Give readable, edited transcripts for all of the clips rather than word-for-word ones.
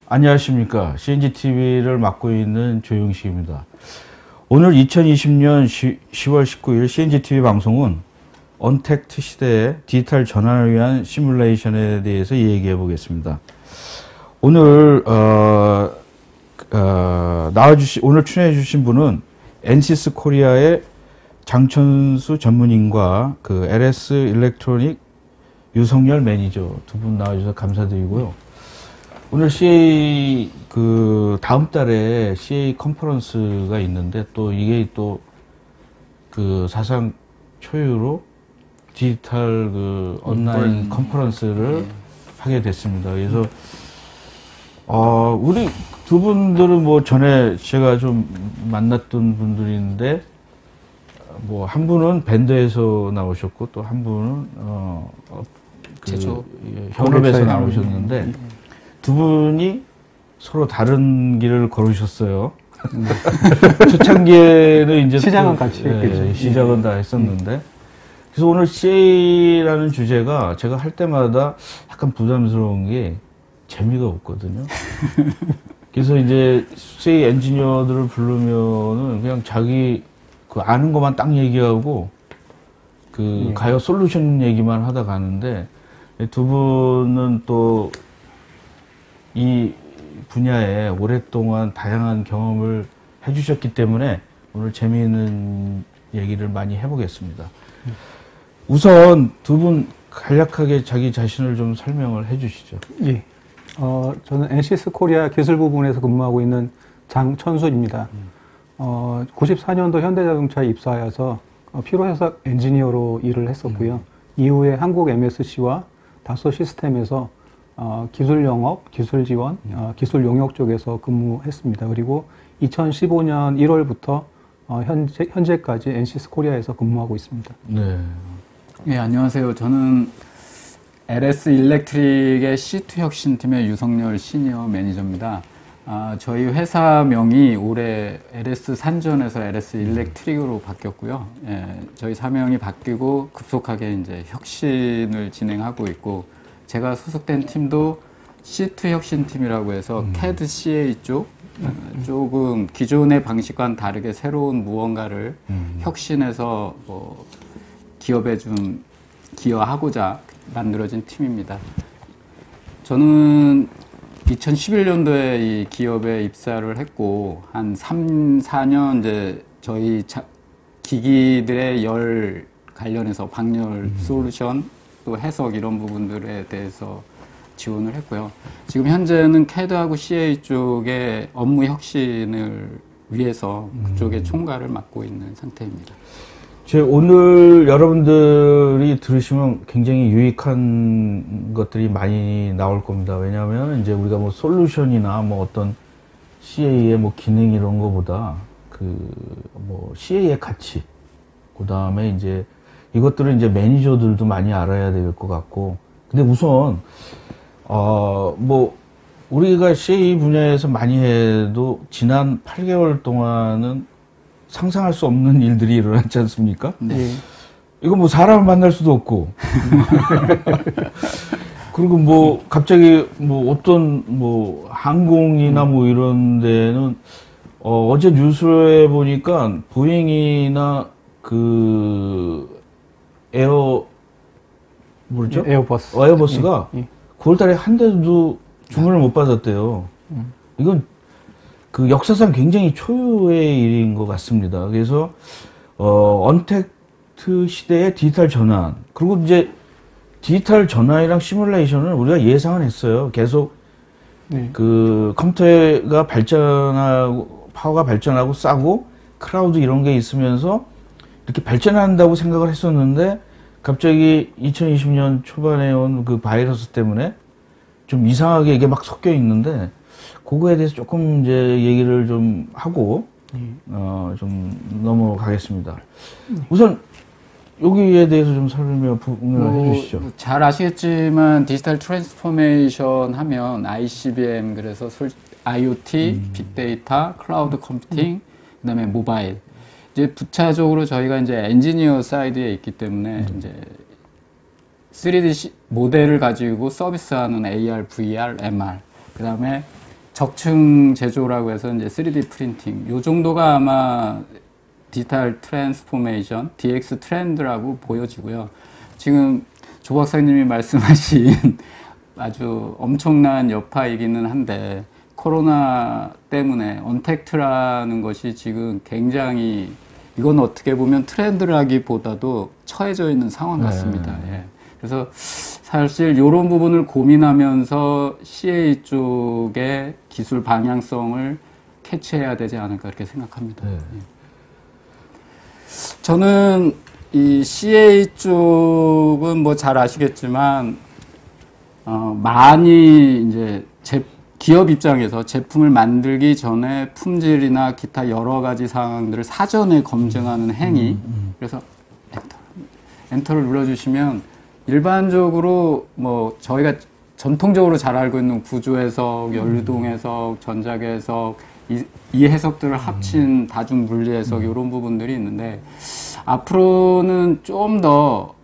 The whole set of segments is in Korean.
안녕하십니까. CNGTV를 맡고 있는 조용식입니다. 오늘 2020년 10월 19일 CNGTV 방송은 언택트 시대의 디지털 전환을 위한 시뮬레이션에 대해서 얘기해 보겠습니다. 오늘 오늘 출연해 주신 분은 엔시스 코리아의 장천수 전문인과 그 LS 일렉트로닉 유성열 매니저 두 분 나와주셔서 감사드리고요. 오늘 CA 다음 달에 CA 컨퍼런스가 있는데 또 이게 또 그 사상 초유로 디지털 온라인 컨퍼런스를 하게 됐습니다. 그래서 우리 두 분들은 뭐 전에 제가 좀 만났던 분들인데 뭐 한 분은 밴드에서 나오셨고 또 한 분은 현업에서 나오셨는데 두 분이 서로 다른 길을 걸으셨어요. 초창기에는 이제 시작은 같이 했겠죠. 시작은 다 했었는데 그래서 오늘 CA라는 주제가 제가 할 때마다 약간 부담스러운 게 재미가 없거든요. 그래서 이제 CA 엔지니어들을 부르면은 그냥 자기 아는 것만 딱 얘기하고 가요 솔루션 얘기만 하다 가는데 두 분은 또 이 분야에 오랫동안 다양한 경험을 해주셨기 때문에 오늘 재미있는 얘기를 많이 해보겠습니다. 우선 두 분 간략하게 자기 자신을 좀 설명을 해주시죠. 예. 저는 엔시스 코리아 기술 부분에서 근무하고 있는 장천수입니다. 94년도 현대자동차에 입사하여서 필요해서 엔지니어로 일을 했었고요. 이후에 한국 MSC와 다소 시스템에서 기술 영업, 기술 지원, 기술 용역 쪽에서 근무했습니다. 그리고 2015년 1월부터 현재까지 엔시스 코리아에서 근무하고 있습니다. 네. 예, 안녕하세요. 저는 LS 일렉트릭의 C2 혁신팀의 유성열 시니어 매니저입니다. 저희 회사명이 올해 LS 산전에서 LS 일렉트릭으로 바뀌었고요. 예, 저희 사명이 바뀌고 급속하게 이제 혁신을 진행하고 있고, 제가 소속된 팀도 C2 혁신팀이라고 해서 CAD CA 쪽, 조금 기존의 방식과는 다르게 새로운 무언가를 혁신해서 기업에 좀 기여하고자 만들어진 팀입니다. 저는 2011년도에 이 기업에 입사를 했고, 한 3, 4년 이제 저희 기기들의 열 관련해서 방열 솔루션, 또 해석 이런 부분들에 대해서 지원을 했고요. 지금 현재는 CAD하고 CA 쪽의 업무 혁신을 위해서 그쪽에 총괄을 맡고 있는 상태입니다. 오늘 여러분들이 들으시면 굉장히 유익한 것들이 많이 나올 겁니다. 왜냐하면 이제 우리가 뭐 솔루션이나 뭐 어떤 CA의 뭐 기능 이런 거보다 뭐 CA의 가치, 그 다음에 이제 이것들은 이제 매니저들도 많이 알아야 될 것 같고, 근데 우선 뭐 우리가 CA 분야에서 많이 해도 지난 8개월 동안은 상상할 수 없는 일들이 일어났지 않습니까? 네. 이거 뭐 사람을 만날 수도 없고 그리고 뭐 갑자기 뭐 어떤 뭐 항공이나 뭐 이런 데는 어제 뉴스에 보니까 보잉이나 에어버스가 9월달에 한 대도 주문을 못 받았대요. 이건 역사상 굉장히 초유의 일인 것 같습니다. 그래서 언택트 시대의 디지털 전환, 그리고 이제 디지털 전환이랑 시뮬레이션을 우리가 예상은 했어요. 계속 컴퓨터가 발전하고 파워가 발전하고 싸고 클라우드 이런 게 있으면서 이렇게 발전한다고 생각을 했었는데, 갑자기 2020년 초반에 온 그 바이러스 때문에 좀 이상하게 이게 막 섞여 있는데, 그거에 대해서 조금 이제 얘기를 좀 하고 좀 넘어가겠습니다. 우선 여기에 대해서 좀 설명을 해 주시죠. 잘 아시겠지만 디지털 트랜스포메이션 하면 ICBM, 그래서 IoT, 빅데이터, 클라우드 컴퓨팅, 그다음에 모바일, 이제 부차적으로 저희가 이제 엔지니어 사이드에 있기 때문에 이제 3D 모델을 가지고 서비스하는 AR, VR, MR, 그 다음에 적층 제조라고 해서 이제 3D 프린팅, 요 정도가 아마 디지털 트랜스포메이션, DX 트렌드라고 보여지고요. 지금 조 박사님이 말씀하신 아주 엄청난 여파이기는 한데, 코로나 때문에 언택트라는 것이 지금 굉장히, 이건 어떻게 보면 트렌드라기보다도 처해져 있는 상황 같습니다. 예. 그래서 사실 이런 부분을 고민하면서 CA 쪽의 기술 방향성을 캐치해야 되지 않을까 이렇게 생각합니다. 예. 저는 이 CA 쪽은 뭐 잘 아시겠지만 많이 이제 기업 입장에서 제품을 만들기 전에 품질이나 기타 여러 가지 사항들을 사전에 검증하는 행위. 그래서 엔터를 눌러주시면 일반적으로 뭐 저희가 전통적으로 잘 알고 있는 구조 해석, 연료동 해석, 전자계 해석, 이 해석들을 합친 다중 물리 해석 이런 부분들이 있는데, 앞으로는 좀 더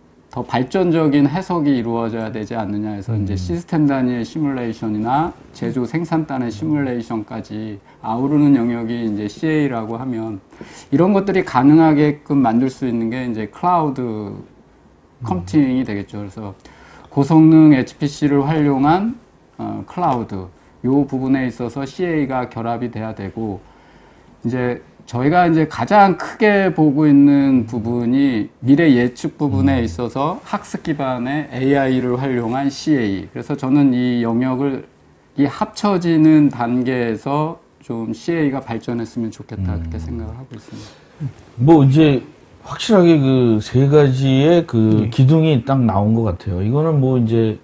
발전적인 해석이 이루어져야 되지 않느냐 해서 이제 시스템 단위의 시뮬레이션이나 제조 생산 단의 시뮬레이션까지 아우르는 영역이 이제 CA라고 하면, 이런 것들이 가능하게끔 만들 수 있는 게 이제 클라우드 컴퓨팅이 되겠죠. 그래서 고성능 HPC를 활용한 클라우드, 요 부분에 있어서 CA가 결합이 돼야 되고, 이제 저희가 이제 가장 크게 보고 있는 부분이 미래 예측 부분에 있어서 학습 기반의 AI를 활용한 CA. 그래서 저는 이 영역을 이 합쳐지는 단계에서 좀 CA가 발전했으면 좋겠다 그렇게 생각을 하고 있습니다. 뭐 이제 확실하게 그 세 가지의 그 기둥이 딱 나온 것 같아요. 이거는 뭐 이제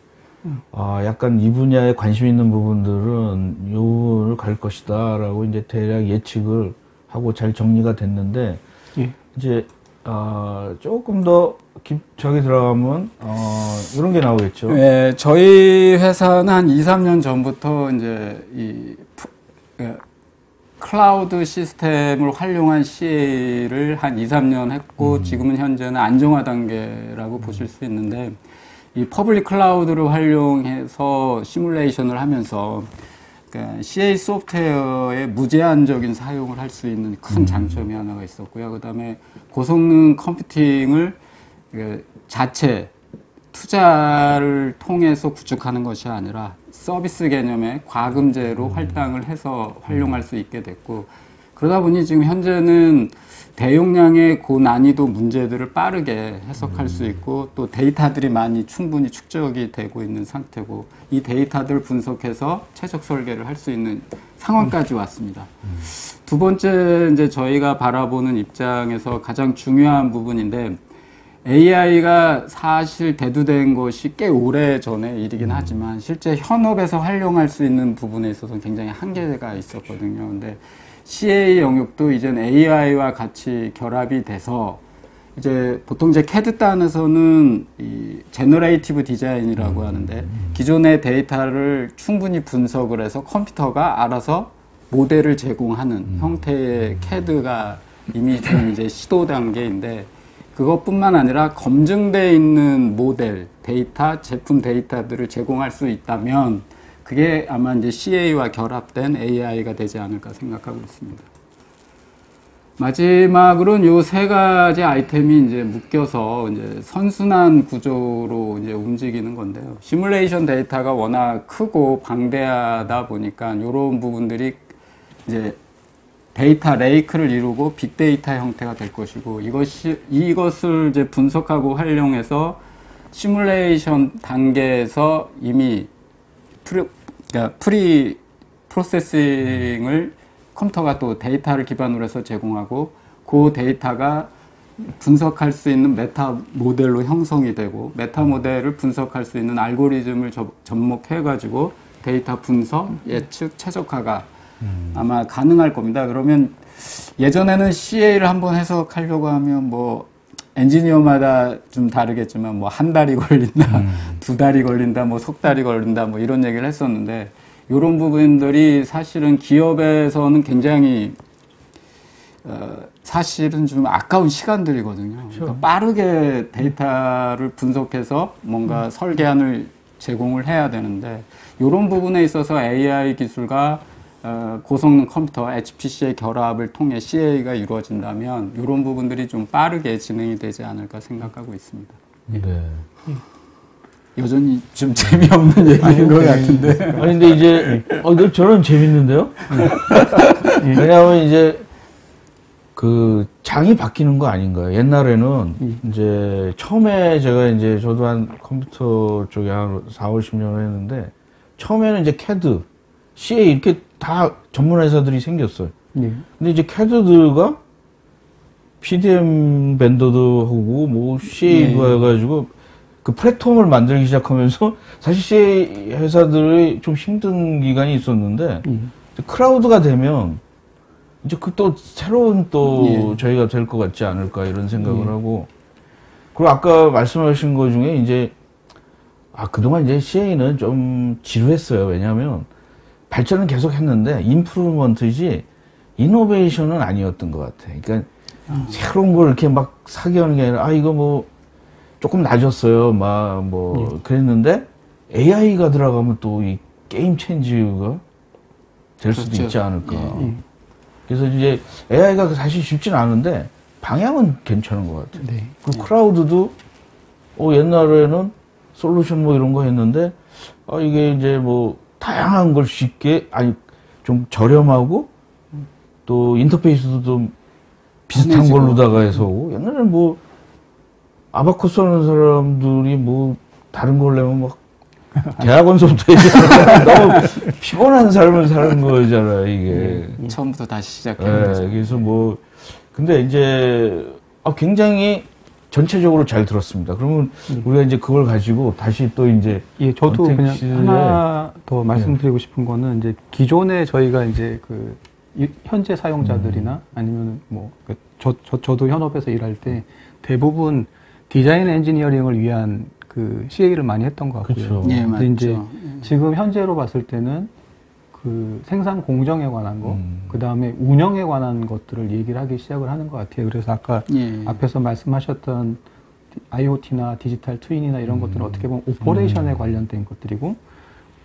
약간 이 분야에 관심 있는 부분들은 요를 갈 것이다라고 이제 대략 예측을 하고 잘 정리가 됐는데, 이제 조금 더 깊게 들어가면 이런 게 나오겠죠. 네, 저희 회사는 한 2, 3년 전부터 이제 이 클라우드 시스템을 활용한 CA를 한 2, 3년 했고, 지금은 현재는 안정화 단계라고 보실 수 있는데, 이 퍼블릭 클라우드를 활용해서 시뮬레이션을 하면서 그러니까 CA 소프트웨어의 무제한적인 사용을 할 수 있는 큰 장점이 하나가 있었고요. 그 다음에 고성능 컴퓨팅을 자체 투자를 통해서 구축하는 것이 아니라 서비스 개념의 과금제로 할당을 해서 활용할 수 있게 됐고, 그러다 보니 지금 현재는 대용량의 고난이도 문제들을 빠르게 해석할 수 있고, 또 데이터들이 많이 충분히 축적이 되고 있는 상태고, 이 데이터들을 분석해서 최적 설계를 할 수 있는 상황까지 왔습니다. 두 번째, 이제 저희가 바라보는 입장에서 가장 중요한 부분인데, AI가 사실 대두된 것이 꽤 오래 전의 일이긴 하지만, 실제 현업에서 활용할 수 있는 부분에 있어서는 굉장히 한계가 있었거든요. 근데 CA 영역도 이젠 AI와 같이 결합이 돼서, 이제 보통 이제 CAD 단에서는 이 제너레이티브 디자인이라고 하는데, 기존의 데이터를 충분히 분석을 해서 컴퓨터가 알아서 모델을 제공하는 형태의 CAD가 이미 좀 이제 시도 단계인데, 그것뿐만 아니라 검증되어 있는 모델, 데이터, 제품 데이터들을 제공할 수 있다면 그게 아마 이제 CA와 결합된 AI가 되지 않을까 생각하고 있습니다. 마지막으로는 요 세 가지 아이템이 이제 묶여서 이제 선순환 구조로 이제 움직이는 건데요. 시뮬레이션 데이터가 워낙 크고 방대하다 보니까 이런 부분들이 이제 데이터 레이크를 이루고 빅데이터 형태가 될 것이고, 이것을 이제 분석하고 활용해서 시뮬레이션 단계에서 이미 프리 프로세싱을 컴퓨터가 또 데이터를 기반으로 해서 제공하고, 그 데이터가 분석할 수 있는 메타 모델로 형성이 되고, 메타 모델을 분석할 수 있는 알고리즘을 접목해가지고 데이터 분석, 예측, 최적화가 아마 가능할 겁니다. 그러면 예전에는 CA를 한번 해석하려고 하면 뭐 엔지니어마다 좀 다르겠지만 뭐 한 달이 걸린다, 두 달이 걸린다, 뭐 석 달이 걸린다, 뭐 이런 얘기를 했었는데, 이런 부분들이 사실은 기업에서는 굉장히 사실은 좀 아까운 시간들이거든요. 그러니까 빠르게 데이터를 분석해서 뭔가 설계안을 제공을 해야 되는데 이런 부분에 있어서 AI 기술과 고성능 컴퓨터 HPC의 결합을 통해 CA가 이루어진다면 이런 부분들이 좀 빠르게 진행이 되지 않을까 생각하고 있습니다. 네. 여전히 좀 재미없는 얘기인 것 같은데. 아니, 근데 이제, 저는 재밌는데요? 왜냐하면 이제, 장이 바뀌는 거 아닌가요? 옛날에는, 이제, 처음에 제가 이제, 저도 한 컴퓨터 쪽에 한 4, 50년을 했는데, 처음에는 이제 CAD, CA 이렇게 다 전문 회사들이 생겼어요. 예. 근데 이제 CAD들과 PDM 벤더도 하고, 뭐, CA도 해가지고, 그 플랫폼을 만들기 시작하면서 사실 CA 회사들이 좀 힘든 기간이 있었는데 클라우드가 되면 이제 그 또 새로운 또 저희가 될 것 같지 않을까 이런 생각을 하고 그리고 아까 말씀하신 것 중에 이제 그동안 이제 CA는 좀 지루했어요. 왜냐하면 발전은 계속 했는데 인프루먼트지 이노베이션은 아니었던 것 같아. 그러니까 새로운 걸 이렇게 막 사기하는 게 아니라 이거 뭐 조금 낮았어요. 그랬는데, AI가 들어가면 또 이 게임 체인지가 될 수도 그렇죠. 있지 않을까. 그래서 이제 AI가 사실 쉽진 않은데, 방향은 괜찮은 것 같아요. 네. 그 클라우드도, 옛날에는 솔루션 뭐 이런 거 했는데, 이게 이제 뭐, 다양한 걸 쉽게, 좀 저렴하고, 또 인터페이스도 좀 비슷한 걸로다가 해서 오고, 옛날에는 뭐, 아바쿠스 하는 사람들이 뭐 다른 걸 내면 막 대학원서부터 너무 피곤한 삶을 사는 거잖아요, 이게. 처음부터 다시 시작하는 거죠. 그래서 뭐 근데 이제 굉장히 전체적으로 잘 들었습니다. 그러면 우리가 이제 그걸 가지고 다시 또 이제 저도 그냥 하나 더 말씀드리고 싶은 거는 이제 기존에 저희가 이제 현재 사용자들이나 아니면 뭐 저도 현업에서 일할 때 대부분 디자인 엔지니어링을 위한 CA를 많이 했던 것 같고요. 그렇죠. 예, 맞죠. 이제 지금 현재로 봤을 때는 생산 공정에 관한 거, 그 다음에 운영에 관한 것들을 얘기를 하기 시작을 하는 것 같아요. 그래서 아까 앞에서 말씀하셨던 IoT나 디지털 트윈이나 이런 것들은 어떻게 보면 오퍼레이션에 관련된 것들이고,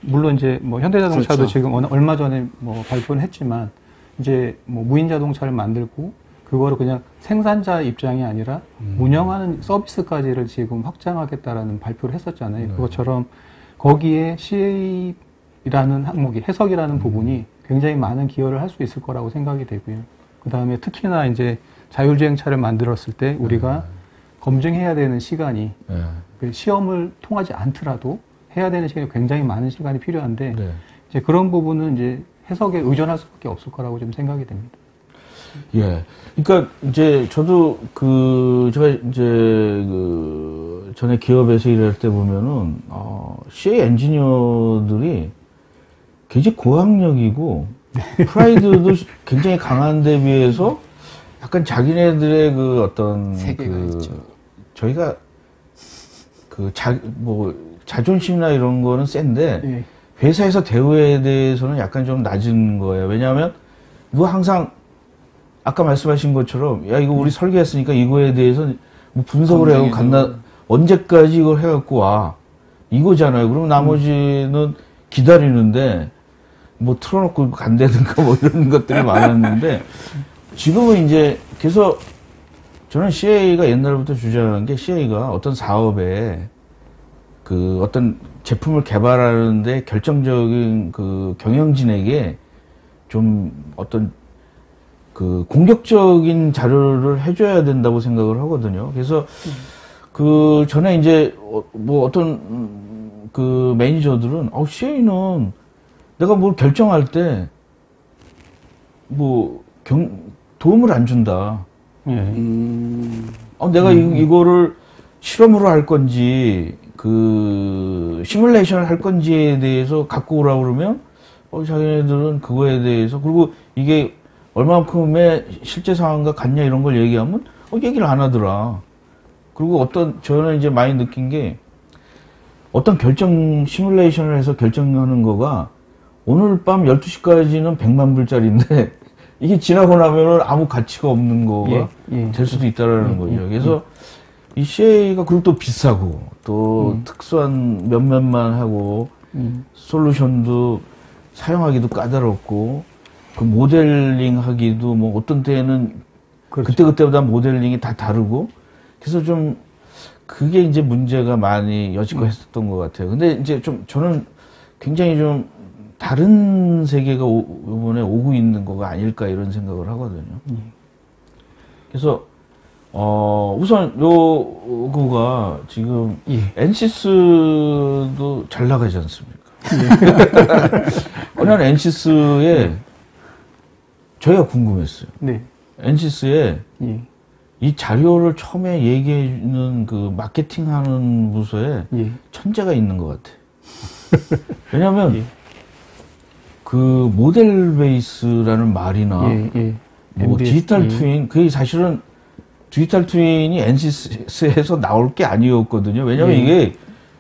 물론 이제 뭐 현대자동차도 그렇죠. 지금 얼마 전에 뭐 발표는 했지만, 이제 뭐 무인 자동차를 만들고, 그거를 그냥 생산자 입장이 아니라 운영하는 서비스까지를 지금 확장하겠다라는 발표를 했었잖아요. 네. 그것처럼 거기에 CA라는 항목이 해석이라는 부분이 굉장히 많은 기여를 할 수 있을 거라고 생각이 되고요. 그 다음에 특히나 이제 자율주행차를 만들었을 때 우리가 검증해야 되는 시간이 그 시험을 통하지 않더라도 해야 되는 시간이 굉장히 많은 시간이 필요한데 이제 그런 부분은 이제 해석에 의존할 수밖에 없을 거라고 좀 생각이 됩니다. 예. 그러니까 이제 저도 제가 이제 전에 기업에서 일할 때 보면은 CA 엔지니어들이 굉장히 고학력이고 프라이드도 굉장히 강한 데 비해서 약간 자기네들의 어떤 세계가 있죠. 저희가 자존심이나 이런 거는 센데 회사에서 대우에 대해서는 약간 좀 낮은 거예요. 왜냐하면 이거 항상 아까 말씀하신 것처럼 이거 우리 설계했으니까 이거에 대해서 뭐 분석을 하고 언제까지 이걸 해갖고 와 이거잖아요. 그럼 나머지는 기다리는데 뭐 틀어놓고 간다든가 뭐 이런 것들이 많았는데 지금은 이제 그래서 저는 CA가 옛날부터 주장한 게 CA가 어떤 사업에 어떤 제품을 개발하는데 결정적인 경영진에게 좀 어떤 공격적인 자료를 해줘야 된다고 생각을 하거든요. 그래서 전에 이제 뭐 어떤 매니저들은 CA는 내가 뭘 결정할 때 뭐 도움을 안 준다. 내가 이거를 실험으로 할 건지 시뮬레이션을 할 건지에 대해서 갖고 오라고 그러면 자기네들은 그거에 대해서 그리고 이게 얼마만큼의 실제 상황과 같냐 이런 걸 얘기하면 얘기를 안 하더라. 그리고 저는 이제 많이 느낀 게 어떤 시뮬레이션을 해서 결정하는 거가 오늘 밤 12시까지는 100만 불짜리인데 이게 지나고 나면은 아무 가치가 없는 거가 예. 될 수도 있다라는 거죠. 그래서 이 CA가 그리고 또 비싸고 또 특수한 몇몇만 하고 솔루션도 사용하기도 까다롭고 그 모델링 하기도 뭐 어떤 때는 그렇죠. 그때그때마다 모델링이 다 다르고 그래서 좀 그게 이제 문제가 많이 여지껏 했었던 것 같아요. 근데 이제 좀 저는 굉장히 좀 다른 세계가 이번에 오고 있는 거가 아닐까 이런 생각을 하거든요. 그래서 우선 요거가 지금 엔시스도 잘 나가지 않습니까? 어느 날 엔시스에 저희가 궁금했어요. 네. 엔시스에 예. 이 자료를 처음에 얘기해주는 그 마케팅하는 부서에 예. 천재가 있는 것 같아요. 왜냐하면 그 모델 베이스라는 말이나 뭐 MBS, 디지털 트윈 그게 사실은 디지털 트윈이 엔시스에서 나올 게 아니었거든요. 왜냐하면 이게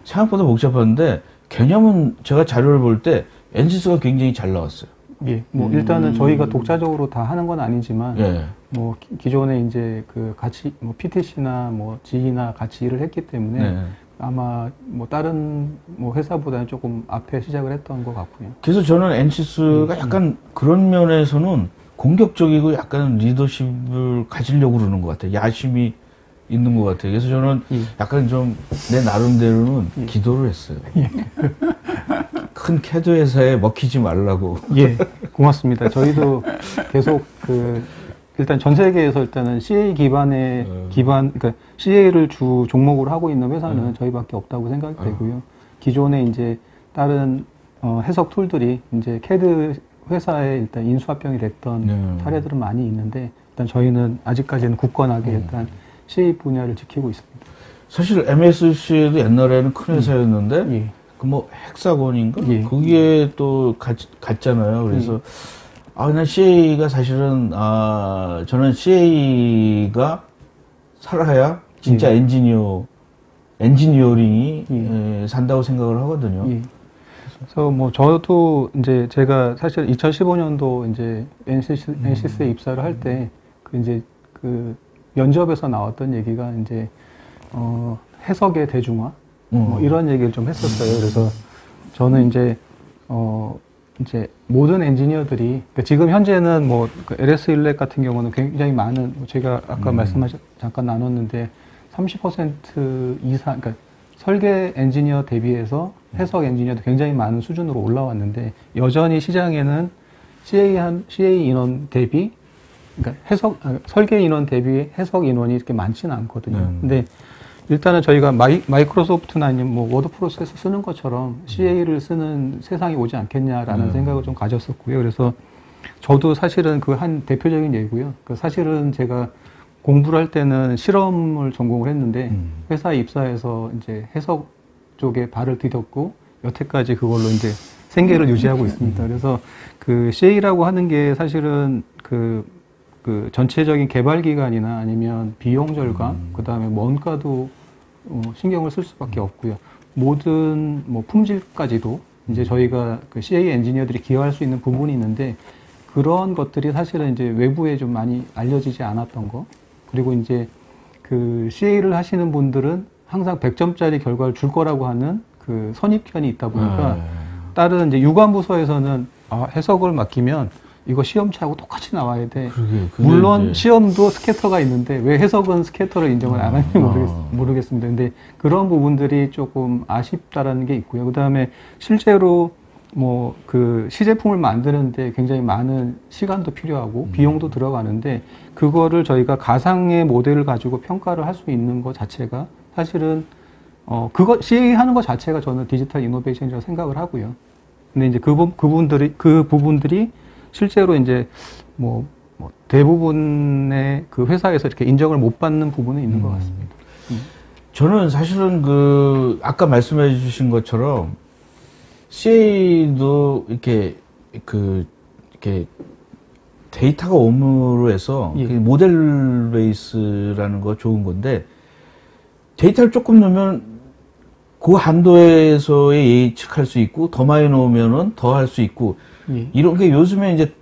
생각보다 복잡한데 개념은 제가 자료를 볼 때 엔시스가 굉장히 잘 나왔어요. 예, 뭐 일단은 저희가 독자적으로 다 하는 건 아니지만 뭐 기존에 이제 그 같이 뭐 PTC나 뭐 GE나 같이 일을 했기 때문에 아마 뭐 다른 뭐 회사보다는 조금 앞에 시작을 했던 것 같고요. 그래서 저는 엔시스가 약간 그런 면에서는 공격적이고 약간 리더십을 가지려고 그러는 것 같아요. 야심이 있는 것 같아요. 그래서 저는 약간 좀 내 나름대로는 기도를 했어요. 큰 캐드 회사에 먹히지 말라고. 예, 고맙습니다. 저희도 계속 그 일단 전 세계에서 일단은 CA 그러니까 CA를 주 종목으로 하고 있는 회사는 저희밖에 없다고 생각이 되고요. 기존에 이제 다른 해석 툴들이 이제 캐드 회사에 일단 인수합병이 됐던 사례들은 많이 있는데 일단 저희는 아직까지는 굳건하게 일단 CA 분야를 지키고 있습니다. 사실 MSC도 옛날에는 큰 회사였는데 그 뭐 헥사곤인가 거기에 또 갔잖아요. 그래서 그냥 CA가 사실은 저는 CA가 살아야 진짜 엔지니어링이 산다고 생각을 하거든요. 그래서 뭐 저도 이제 제가 사실 2015년도 이제 NCS에 입사를 할 때 그 이제 그 면접에서 나왔던 얘기가 이제 해석의 대중화 뭐 이런 얘기를 좀 했었어요. 그래서 저는 이제 모든 엔지니어들이 그러니까 지금 현재는 뭐 그 LS 일렉 같은 경우는 굉장히 많은 제가 아까 잠깐 나눴는데 30% 이상 그러니까 설계 엔지니어 대비해서 해석 엔지니어도 굉장히 많은 수준으로 올라왔는데 여전히 시장에는 CA 인원 대비 그러니까 설계 인원 대비 해석 인원이 이렇게 많지는 않거든요. 근데 일단은 저희가 마이크로소프트나 아니면 뭐 워드 프로세서 쓰는 것처럼 CA를 쓰는 세상이 오지 않겠냐라는 생각을 좀 가졌었고요. 그래서 저도 사실은 그 한 대표적인 예고요. 그 사실은 제가 공부를 할 때는 실험을 전공을 했는데 회사에 입사해서 이제 해석 쪽에 발을 디뎠고 여태까지 그걸로 이제 생계를 유지하고 있습니다. 그래서 그 CA라고 하는 게 사실은 그 전체적인 개발 기간이나 아니면 비용 절감, 그 다음에 원가도 신경을 쓸 수밖에 없고요. 모든 뭐 품질까지도 이제 저희가 그 CA 엔지니어들이 기여할 수 있는 부분이 있는데 그런 것들이 사실은 이제 외부에 좀 많이 알려지지 않았던 거. 그리고 이제 그 CA를 하시는 분들은 항상 100점짜리 결과를 줄 거라고 하는 그 선입견이 있다 보니까 다른 이제 유관부서에서는 해석을 맡기면 이거 시험치하고 똑같이 나와야 돼. 그게 물론 이제 시험도 스캐터가 있는데 왜 해석은 스캐터를 인정을 안 하는지 모르겠습니다. 근데 그런 부분들이 조금 아쉽다라는 게 있고요. 그 다음에 실제로 뭐 그 시제품을 만드는데 굉장히 많은 시간도 필요하고 비용도 들어가는데 그거를 저희가 가상의 모델을 가지고 평가를 할 수 있는 것 자체가 사실은 CA 하는 것 자체가 저는 디지털 이노베이션이라고 생각을 하고요. 근데 이제 그 부분들이 실제로 이제 뭐 대부분의 그 회사에서 이렇게 인정을 못 받는 부분은 있는 것 같습니다. 저는 사실은 아까 말씀해 주신 것처럼 CA도 이렇게 데이터가 옴으로 해서 모델 베이스라는 거 좋은 건데 데이터를 조금 넣으면 그 한도에서의 예측할 수 있고 더 많이 넣으면은 더 할 수 있고 이런 게 요즘에 이제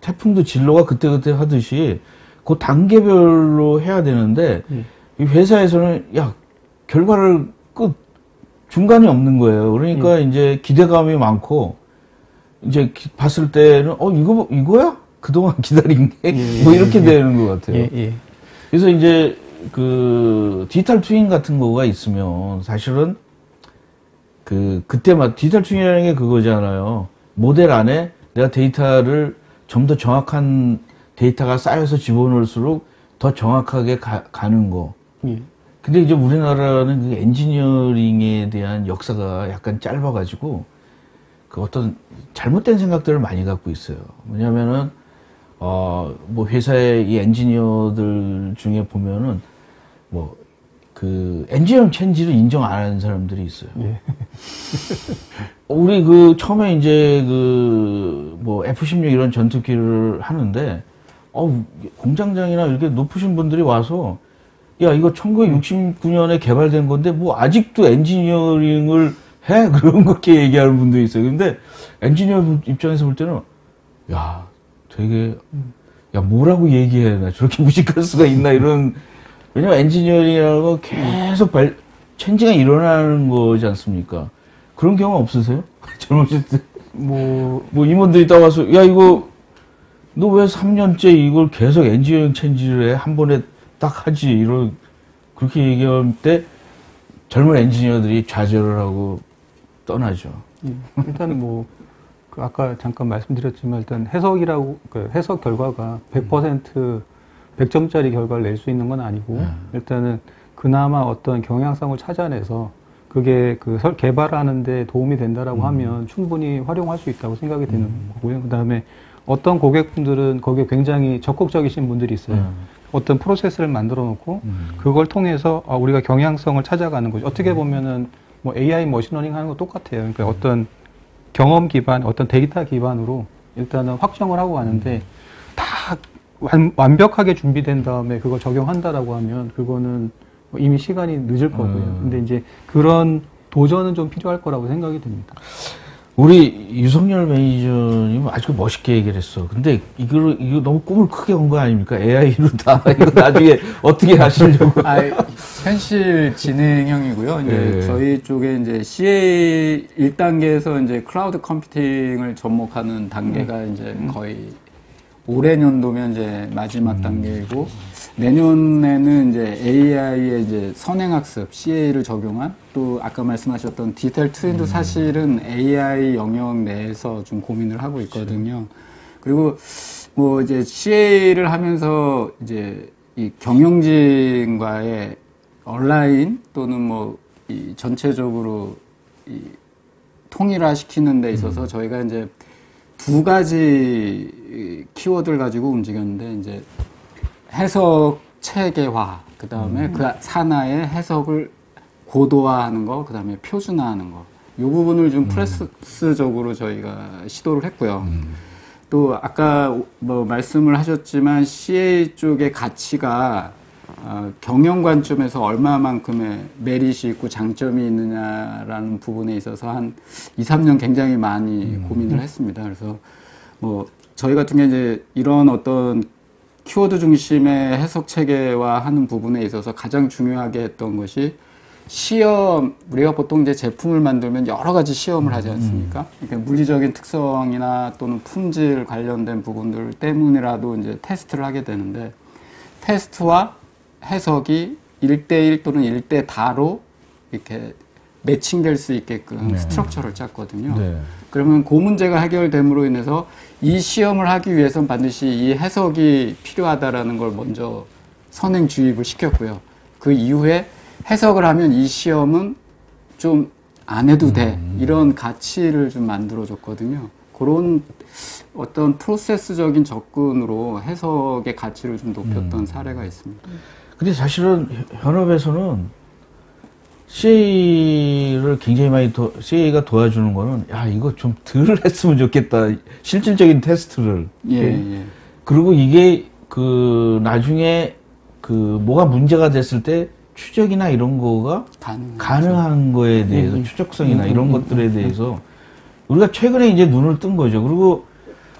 태풍도 진로가 그때그때 하듯이 그 단계별로 해야 되는데 이 회사에서는 야 결과를 중간이 없는 거예요. 그러니까 이제 기대감이 많고 이제 봤을 때는 이거야? 그동안 기다린 게 뭐 이렇게 되는 것 같아요. 그래서 이제 그 디지털 트윈 같은 거가 있으면 사실은 그때만 디지털 트윈이라는 게 그거잖아요. 모델 안에 내가 데이터를 좀 더 정확한 데이터가 쌓여서 집어넣을수록 더 정확하게 가는 거. 근데 이제 우리나라는 그 엔지니어링에 대한 역사가 약간 짧아가지고 그 어떤 잘못된 생각들을 많이 갖고 있어요. 뭐냐면은 뭐 회사의 이 엔지니어들 중에 보면은 뭐 그 엔지니어링 체인지를 인정 안 하는 사람들이 있어요. 우리 그 처음에 이제 그 뭐 F-16 이런 전투기를 하는데 공장장이나 이렇게 높으신 분들이 와서 야 이거 1969년에 개발된 건데 뭐 아직도 엔지니어링을 해? 그런 그렇게 얘기하는 분도 있어요. 근데 엔지니어 입장에서 볼 때는 야 되게 야 뭐라고 얘기해 나 저렇게 무식할 수가 있나 이런. 왜냐면 엔지니어링이라는 거 계속 체인지가 일어나는 거지 않습니까? 그런 경험 없으세요? 젊으실 때. 뭐 임원들이 따와서, 야, 이거, 너 왜 3년째 이걸 계속 엔지니어링 체인지를 해? 한 번에 딱 하지. 그렇게 얘기할 때 젊은 엔지니어들이 좌절을 하고 떠나죠. 일단 아까 잠깐 말씀드렸지만 일단 해석 결과가 100% 100점짜리 결과를 낼 수 있는 건 아니고 일단은 그나마 어떤 경향성을 찾아내서 그게 개발하는 데 도움이 된다라고 하면 충분히 활용할 수 있다고 생각이 되는 거고요. 그다음에 어떤 고객분들은 거기에 굉장히 적극적이신 분들이 있어요. 어떤 프로세스를 만들어 놓고 그걸 통해서 우리가 경향성을 찾아가는 거죠. 어떻게 보면은 뭐 AI 머신러닝 하는 거 똑같아요. 그러니까 어떤 경험 기반, 어떤 데이터 기반으로 일단은 확정을 하고 가는데 다 완벽하게 준비된 다음에 그걸 적용한다라고 하면 그거는 이미 시간이 늦을 거고요. 근데 이제 그런 도전은 좀 필요할 거라고 생각이 듭니다. 우리 유석열 매니저님은 아주 멋있게 얘기를 했어. 근데 이거 너무 꿈을 크게 온 거 아닙니까? AI로 다 이거 나중에 어떻게 하시려고? 현실 진행형이고요. 이제 저희 쪽에 이제 CA 1단계에서 이제 클라우드 컴퓨팅을 접목하는 단계가 이제 거의 올해 년도면 이제 마지막 단계이고 내년에는 이제 AI의 이제 선행학습 CA를 적용한 또 아까 말씀하셨던 디지털 트윈도 사실은 AI 영역 내에서 좀 고민을 하고 있거든요. 그리고 뭐 이제 CA를 하면서 이제 이 경영진과의 온라인 또는 뭐 이 전체적으로 이 통일화시키는 데 있어서 저희가 이제 두 가지 키워드를 가지고 움직였는데 이제 해석 체계화, 그 다음에 그 산하의 해석을 고도화하는 거, 그 다음에 표준화하는 거. 이 부분을 좀 프레스적으로 저희가 시도를 했고요. 또 아까 뭐 말씀을 하셨지만 CA 쪽의 가치가 경영 관점에서 얼마만큼의 메리트 있고 장점이 있느냐라는 부분에 있어서 한 2, 3년 굉장히 많이 고민을 했습니다. 그래서 뭐 저희 같은 경우에 이제 이런 어떤 키워드 중심의 해석 체계화 하는 부분에 있어서 가장 중요하게 했던 것이 시험, 우리가 보통 이제 제품을 만들면 여러 가지 시험을 하지 않습니까? 그러니까 물리적인 특성이나 또는 품질 관련된 부분들 때문이라도 이제 테스트를 하게 되는데 테스트와 해석이 1대1 또는 1대4로 이렇게 매칭될 수 있게끔 스트럭처를 짰거든요. 그러면 그 문제가 해결됨으로 인해서 이 시험을 하기 위해서는 반드시 이 해석이 필요하다라는 걸 먼저 선행 주입을 시켰고요. 그 이후에 해석을 하면 이 시험은 좀 안 해도 돼. 이런 가치를 좀 만들어줬거든요. 그런 어떤 프로세스적인 접근으로 해석의 가치를 좀 높였던 사례가 있습니다. 근데 사실은 현업에서는 CA를 굉장히 많이 CA가 도와주는 거는 야 이거 좀 덜 했으면 좋겠다. 실질적인 테스트를. 그리고 이게 그 나중에 그 뭐가 문제가 됐을 때 추적이나 이런 거가 가능한 거에 대해서 추적성이나 이런 것들에 대해서 우리가 최근에 이제 눈을 뜬 거죠. 그리고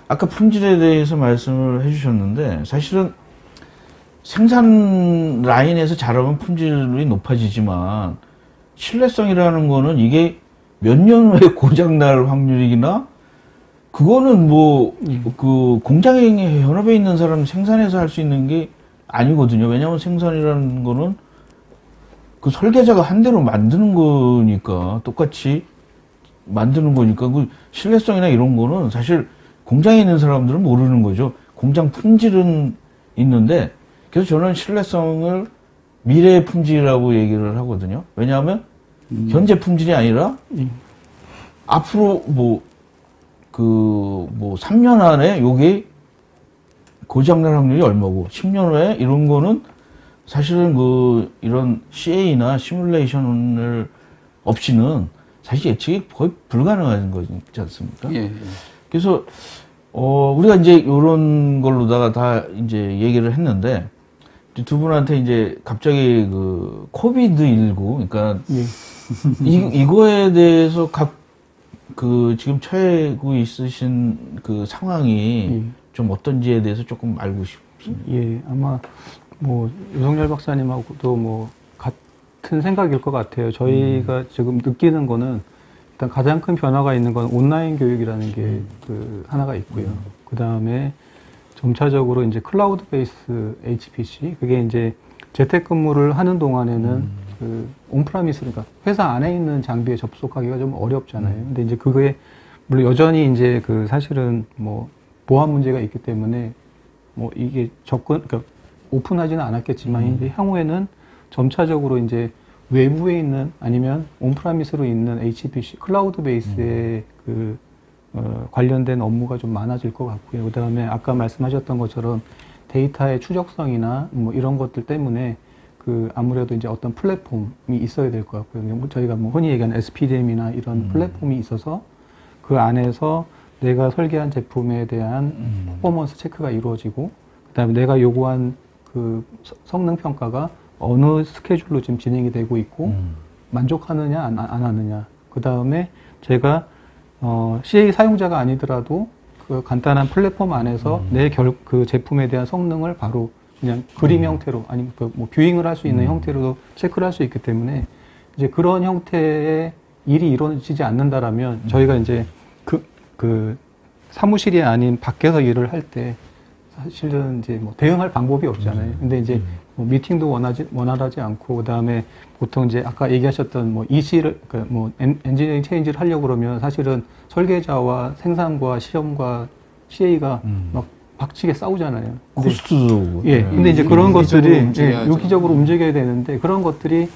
아까 품질에 대해서 말씀을 해주셨는데 사실은 생산 라인에서 잘하면 품질이 높아지지만 신뢰성이라는 거는 이게 몇 년 후에 고장날 확률이나 그거는 뭐 그 공장에 현업에 있는 사람 생산해서 할 수 있는 게 아니거든요. 왜냐하면 생산이라는 거는 그 설계자가 한 대로 만드는 거니까 똑같이 만드는 거니까 그 신뢰성이나 이런 거는 사실 공장에 있는 사람들은 모르는 거죠. 공장 품질은 있는데 그래서 저는 신뢰성을 미래의 품질이라고 얘기를 하거든요. 왜냐하면 현재 품질이 아니라 앞으로 뭐 3년 안에 요게 고장날 확률이 얼마고 10년 후에 이런 거는 사실은 이런 CA나 시뮬레이션을 없이는 사실 예측이 거의 불가능한 거지 않습니까? 예. 그래서 우리가 이제 이런 걸로다가 다 이제 얘기를 했는데 두 분한테 이제 갑자기 그 코비드19 그러니까 이거에 대해서 지금 처하고 있으신 그 상황이 좀 어떤지에 대해서 조금 알고 싶습니다. 예, 아마 뭐 유성열 박사님하고도 뭐 같은 생각일 것 같아요. 저희가 지금 느끼는 거는 일단 가장 큰 변화가 있는 건 온라인 교육이라는 게 그 하나가 있고요. 그 다음에 점차적으로 이제 클라우드 베이스 HPC 그게 이제 재택근무를 하는 동안에는 그 온프라미스 그러니까 회사 안에 있는 장비에 접속하기가 좀 어렵잖아요. 근데 이제 그게 물론 여전히 이제 그 사실은 뭐 보안 문제가 있기 때문에 뭐 이게 그러니까 오픈하지는 않았겠지만 이제 향후에는 점차적으로 이제 외부에 있는 아니면 온프라미스로 있는 HPC 클라우드 베이스의 관련된 업무가 좀 많아질 것 같고요. 그다음에 아까 말씀하셨던 것처럼 데이터의 추적성이나 뭐 이런 것들 때문에 그 아무래도 이제 어떤 플랫폼이 있어야 될 것 같고요. 저희가 뭐 흔히 얘기하는 SPDM이나 이런 플랫폼이 있어서 그 안에서 내가 설계한 제품에 대한 퍼포먼스 체크가 이루어지고 그다음에 내가 요구한 그 성능 평가가 어느 스케줄로 지금 진행이 되고 있고 만족하느냐 안 하느냐 그다음에 제가 CA 사용자가 아니더라도 그 간단한 플랫폼 안에서 그 제품에 대한 성능을 바로 그냥 그림 형태로 아니면 뭐 뷰잉을 할 수 있는 형태로도 체크를 할 수 있기 때문에 이제 그런 형태의 일이 이루어지지 않는다라면 저희가 이제 그 사무실이 아닌 밖에서 일을 할 때 사실은 이제 뭐 대응할 방법이 없잖아요. 근데 이제 뭐 미팅도 원활하지 않고 그다음에 보통 이제 아까 얘기하셨던 뭐 EC를 그러니까 뭐 엔지니어링 체인지를 하려고 그러면 사실은 설계자와 생산과 시험과 CA가 막 박치게 싸우잖아요. 코스트도 예. 근데 이제 그런 것들이 유기적으로 예, 움직여야 되는데 그런 것들이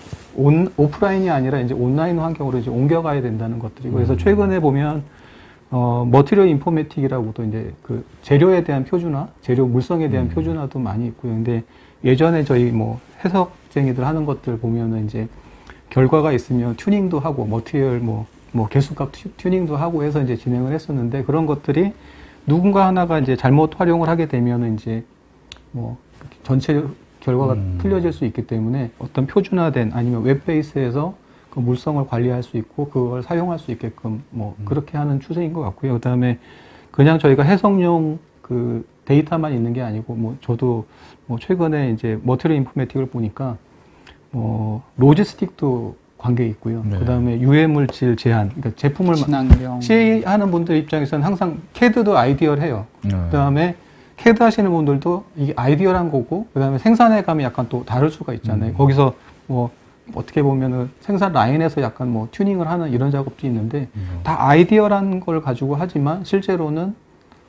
오프라인이 아니라 이제 온라인 환경으로 이제 옮겨가야 된다는 것들이고 그래서 최근에 보면 머티리얼 인포메틱이라고도 이제 그 재료에 대한 표준화, 재료 물성에 대한 표준화도 많이 있고요. 근데 예전에 저희 뭐 해석쟁이들 하는 것들 보면은 이제 결과가 있으면 튜닝도 하고 머티리얼 뭐 개수값 튜닝도 하고 해서 이제 진행을 했었는데 그런 것들이 누군가 하나가 이제 잘못 활용을 하게 되면은 이제 뭐 전체 결과가 틀려질 수 있기 때문에 어떤 표준화된 아니면 웹 베이스에서 그 물성을 관리할 수 있고 그걸 사용할 수 있게끔 뭐 그렇게 하는 추세인 것 같고요. 그다음에 그냥 저희가 해석용 그 데이터만 있는 게 아니고 뭐 저도 뭐 최근에 이제 머티리얼 인포메틱을 보니까 로지스틱도 관계 있고요. 네. 그다음에 유해 물질 제한, 그러니까 제품을 친환경 CA 하는 분들 입장에서는 항상 CAD도 아이디어해요. 그다음에 CAD 하시는 분들도 이게 아이디어란 거고, 그다음에 생산에 가면 약간 또 다를 수가 있잖아요. 거기서 뭐 어떻게 보면은 생산 라인에서 약간 뭐 튜닝을 하는 이런 작업도 있는데 다 아이디어라는 걸 가지고 하지만 실제로는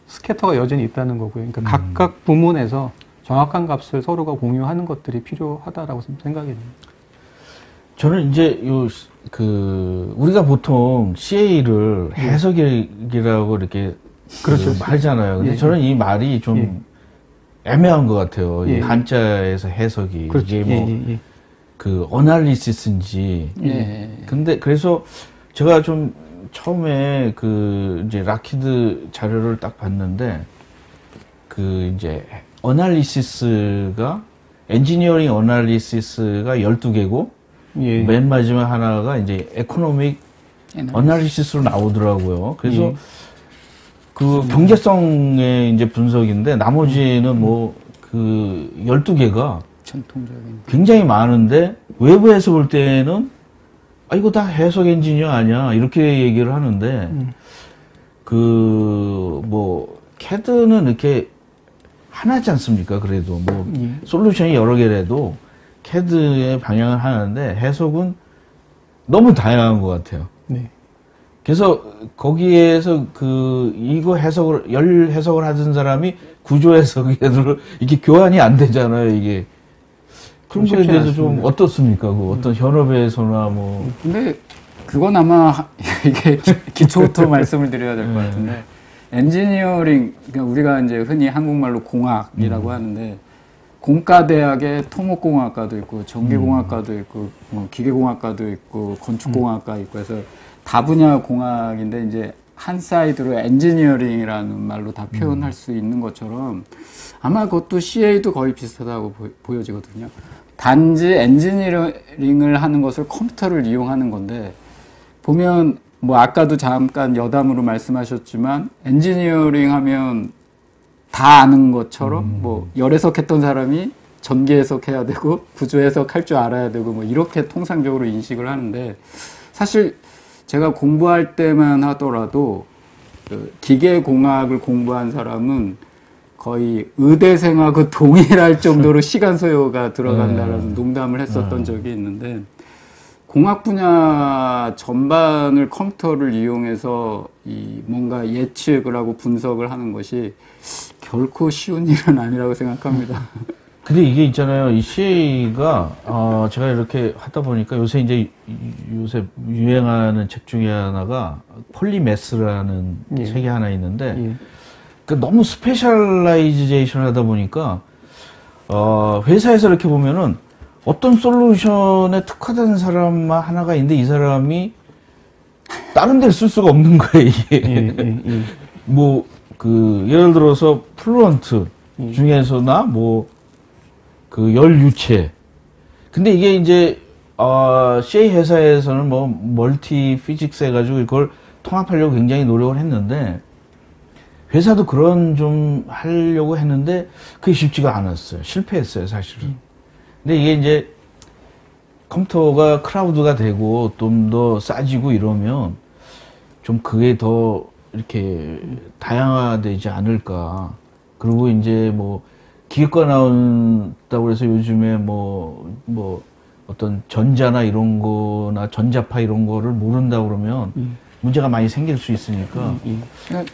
스캐터가 여전히 있다는 거고요. 그러니까 각각 부문에서 정확한 값을 서로가 공유하는 것들이 필요하다라고 생각이 됩니다. 저는 이제 우리가 보통 CA를 해석이라고 이렇게 그렇죠. 말잖아요. 근데 예. 저는 이 말이 좀 예. 애매한 것 같아요. 예. 이 한자에서 해석이. 그렇죠. 이게 뭐, 그 어날리시스인지. 예. 근데 그래서 제가 좀 처음에 이제 락히드 자료를 딱 봤는데 이제 어날리시스가 엔지니어링 어날리시스가 12개고 예. 맨 마지막 하나가 이제 에코노믹 어날리시스로 나오더라고요. 그래서 그 경제성의 이제 분석인데 나머지는 뭐 그 12개가 전통적인. 굉장히 많은데 외부에서 볼 때는 아 이거 다 해석 엔지니어 아니야 이렇게 얘기를 하는데 그 뭐 CAD는 이렇게 하나지 않습니까? 그래도 뭐 솔루션이 여러 개라도 CAD의 방향을 하는데 해석은 너무 다양한 것 같아요. 네. 그래서 거기에서 그 이거 해석을 열 해석을 하던 사람이 구조 해석에도 이게 교환이 안 되잖아요. 이게 그런 거에 대해서 좀 어떻습니까? 그 어떤 현업에서나 뭐 근데 그건 아마 이게 기초부터 말씀을 드려야 될 것 같은데 엔지니어링 그러니까 우리가 이제 흔히 한국말로 공학이라고 하는데 공과대학에 토목공학과도 있고 전기공학과도 있고 뭐 기계공학과도 있고 건축공학과 있고 해서 다분야 공학인데 이제 한 사이드로 엔지니어링이라는 말로 다 표현할 수 있는 것처럼 아마 그것도 CA도 거의 비슷하다고 보여지거든요. 단지 엔지니어링을 하는 것을 컴퓨터를 이용하는 건데 보면 뭐 아까도 잠깐 여담으로 말씀하셨지만 엔지니어링 하면 다 아는 것처럼 뭐 열 해석했던 사람이 전기 해석해야 되고 구조 해석할 줄 알아야 되고 뭐 이렇게 통상적으로 인식을 하는데 사실 제가 공부할 때만 하더라도 그 기계공학을 공부한 사람은 거의 의대생하고 동일할 정도로 시간 소요가 들어간다라는 농담을 했었던 적이 있는데 공학 분야 전반을 컴퓨터를 이용해서 이 뭔가 예측을 하고 분석을 하는 것이 결코 쉬운 일은 아니라고 생각합니다. 근데 이게 있잖아요. 이 CA가 제가 이렇게 하다 보니까 요새 유행하는 책 중에 하나가 폴리매스라는 책이 하나 있는데 그러니까 너무 스페셜라이제이션 하다 보니까 회사에서 이렇게 보면은 어떤 솔루션에 특화된 사람만 하나가 있는데 이 사람이 다른 데를 쓸 수가 없는 거예요, 이게. 뭐 그 예를 들어서 플루언트 중에서나 뭐 그 열유체. 근데 이게 이제, CA 회사에서는 뭐, 멀티 피직스 해가지고 이걸 통합하려고 굉장히 노력을 했는데, 회사도 그런 좀 하려고 했는데, 그게 쉽지가 않았어요. 실패했어요, 사실은. 근데 이게 이제, 컴퓨터가 크라우드가 되고, 좀 더 싸지고 이러면, 좀 그게 더 이렇게 다양화되지 않을까. 그리고 이제 뭐, 기계과 나온다고 해서 요즘에 뭐 어떤 전자나 이런 거나 전자파 이런 거를 모른다 그러면 문제가 많이 생길 수 있으니까. 그러니까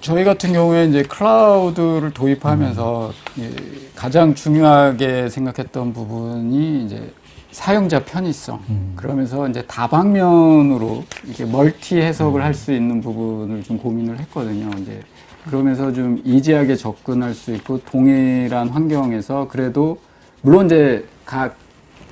저희 같은 경우에 이제 클라우드를 도입하면서 가장 중요하게 생각했던 부분이 이제 사용자 편의성. 그러면서 이제 다방면으로 이게 멀티 해석을 할 수 있는 부분을 좀 고민을 했거든요. 이제 그러면서 좀 이지하게 접근할 수 있고 동일한 환경에서 그래도 물론 이제 각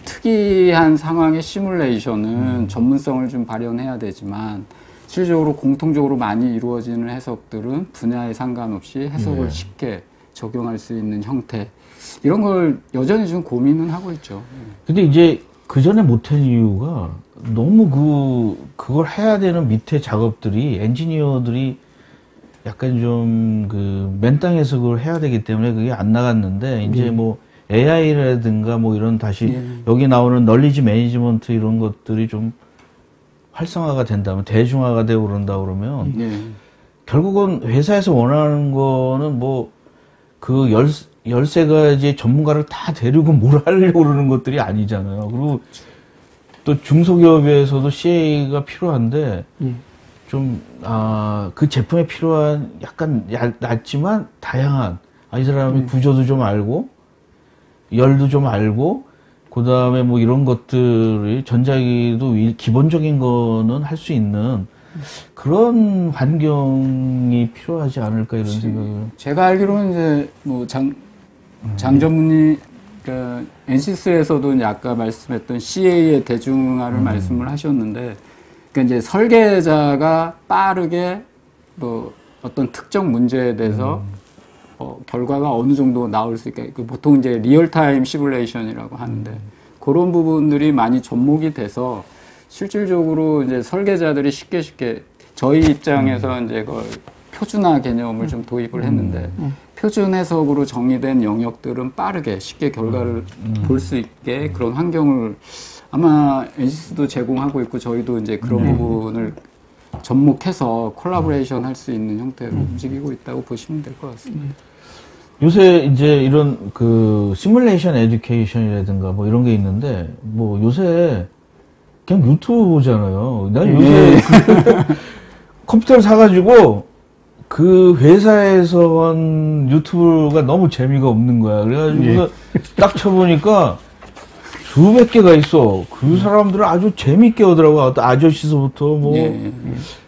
특이한 상황의 시뮬레이션은 전문성을 좀 발현해야 되지만 실질적으로 공통적으로 많이 이루어지는 해석들은 분야에 상관없이 해석을 쉽게 적용할 수 있는 형태 이런 걸 여전히 좀 고민은 하고 있죠. 근데 이제 그 전에 못한 이유가 너무 그걸 해야 되는 밑에 작업들이 엔지니어들이 약간 좀 맨 땅에서 그걸 해야 되기 때문에 그게 안 나갔는데 이제 뭐 AI라든가 뭐 이런 다시 여기 나오는 널리지 매니지먼트 이런 것들이 좀 활성화가 된다면 대중화가 되고 그런다 그러면 결국은 회사에서 원하는 거는 뭐 그 13가지 전문가를 다 데리고 뭘 하려고 그러는 것들이 아니잖아요. 그리고 또 중소기업에서도 CA가 필요한데 그 제품에 필요한 약간 낮지만 다양한, 이 사람이 구조도 좀 알고, 열도 좀 알고, 그 다음에 뭐 이런 것들이 전자기도 기본적인 거는 할 수 있는 그런 환경이 필요하지 않을까 이런 생각을. 제가 알기로는 이제 뭐 장 전문의, 그러니까 NCS에서도 이제 아까 말씀했던 CA의 대중화를 말씀을 하셨는데, 그러니까 이제 설계자가 빠르게 뭐 어떤 특정 문제에 대해서 결과가 어느 정도 나올 수 있게 보통 이제 리얼타임 시뮬레이션이라고 하는데 그런 부분들이 많이 접목이 돼서 실질적으로 이제 설계자들이 쉽게 저희 입장에서 이제 그걸 표준화 개념을 좀 도입을 했는데 표준 해석으로 정의된 영역들은 빠르게 쉽게 결과를 볼 수 있게 그런 환경을 아마 NCS도 제공하고 있고 저희도 이제 그런 부분을 접목해서 콜라보레이션 할 수 있는 형태로 움직이고 있다고 보시면 될 것 같습니다. 요새 이제 이런 그 시뮬레이션 에듀케이션이라든가 뭐 이런 게 있는데 뭐 요새 그냥 유튜브 보잖아요. 난 요새 컴퓨터를 사가지고 그 회사에서 한 유튜브가 너무 재미가 없는 거야. 그래가지고 딱 쳐보니까 수백 개가 있어. 그 사람들은 아주 재밌게 하더라고. 어떤 아저씨서부터 뭐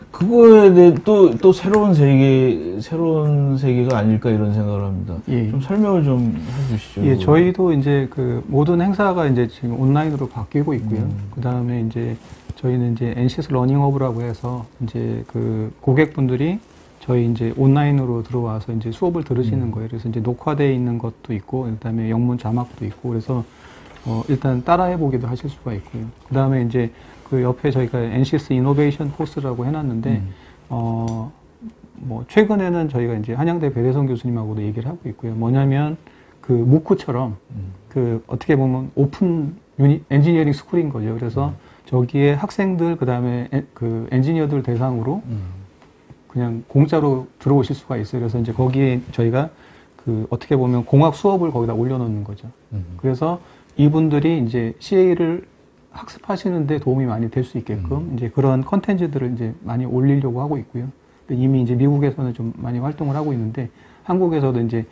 그거에 대해 또 새로운 세계가 아닐까 이런 생각을 합니다. 좀 설명을 좀 해주시죠. 예, 저희도 이제 그 모든 행사가 이제 지금 온라인으로 바뀌고 있고요. 그 다음에 이제 저희는 이제 NCS 러닝허브라고 해서 이제 그 고객분들이 저희 이제 온라인으로 들어와서 이제 수업을 들으시는 거예요. 그래서 이제 녹화되어 있는 것도 있고, 그 다음에 영문 자막도 있고, 그래서 일단 따라해보기도 하실 수가 있고요. 그 다음에 이제 그 옆에 저희가 NCS 이노베이션 코스라고 해놨는데, 뭐, 최근에는 저희가 이제 한양대 배대성 교수님하고도 얘기를 하고 있고요. 뭐냐면, 그 무크처럼, 그 어떻게 보면 오픈 엔지니어링 스쿨인 거죠. 그래서 저기에 학생들, 그 다음에 그 엔지니어들 대상으로 그냥 공짜로 들어오실 수가 있어요. 그래서 이제 거기에 저희가 그 어떻게 보면 공학 수업을 거기다 올려놓는 거죠. 그래서 이분들이 이제 CA를 학습하시는데 도움이 많이 될 수 있게끔 이제 그런 컨텐츠들을 이제 많이 올리려고 하고 있고요. 이미 이제 미국에서는 좀 많이 활동을 하고 있는데 한국에서도 이제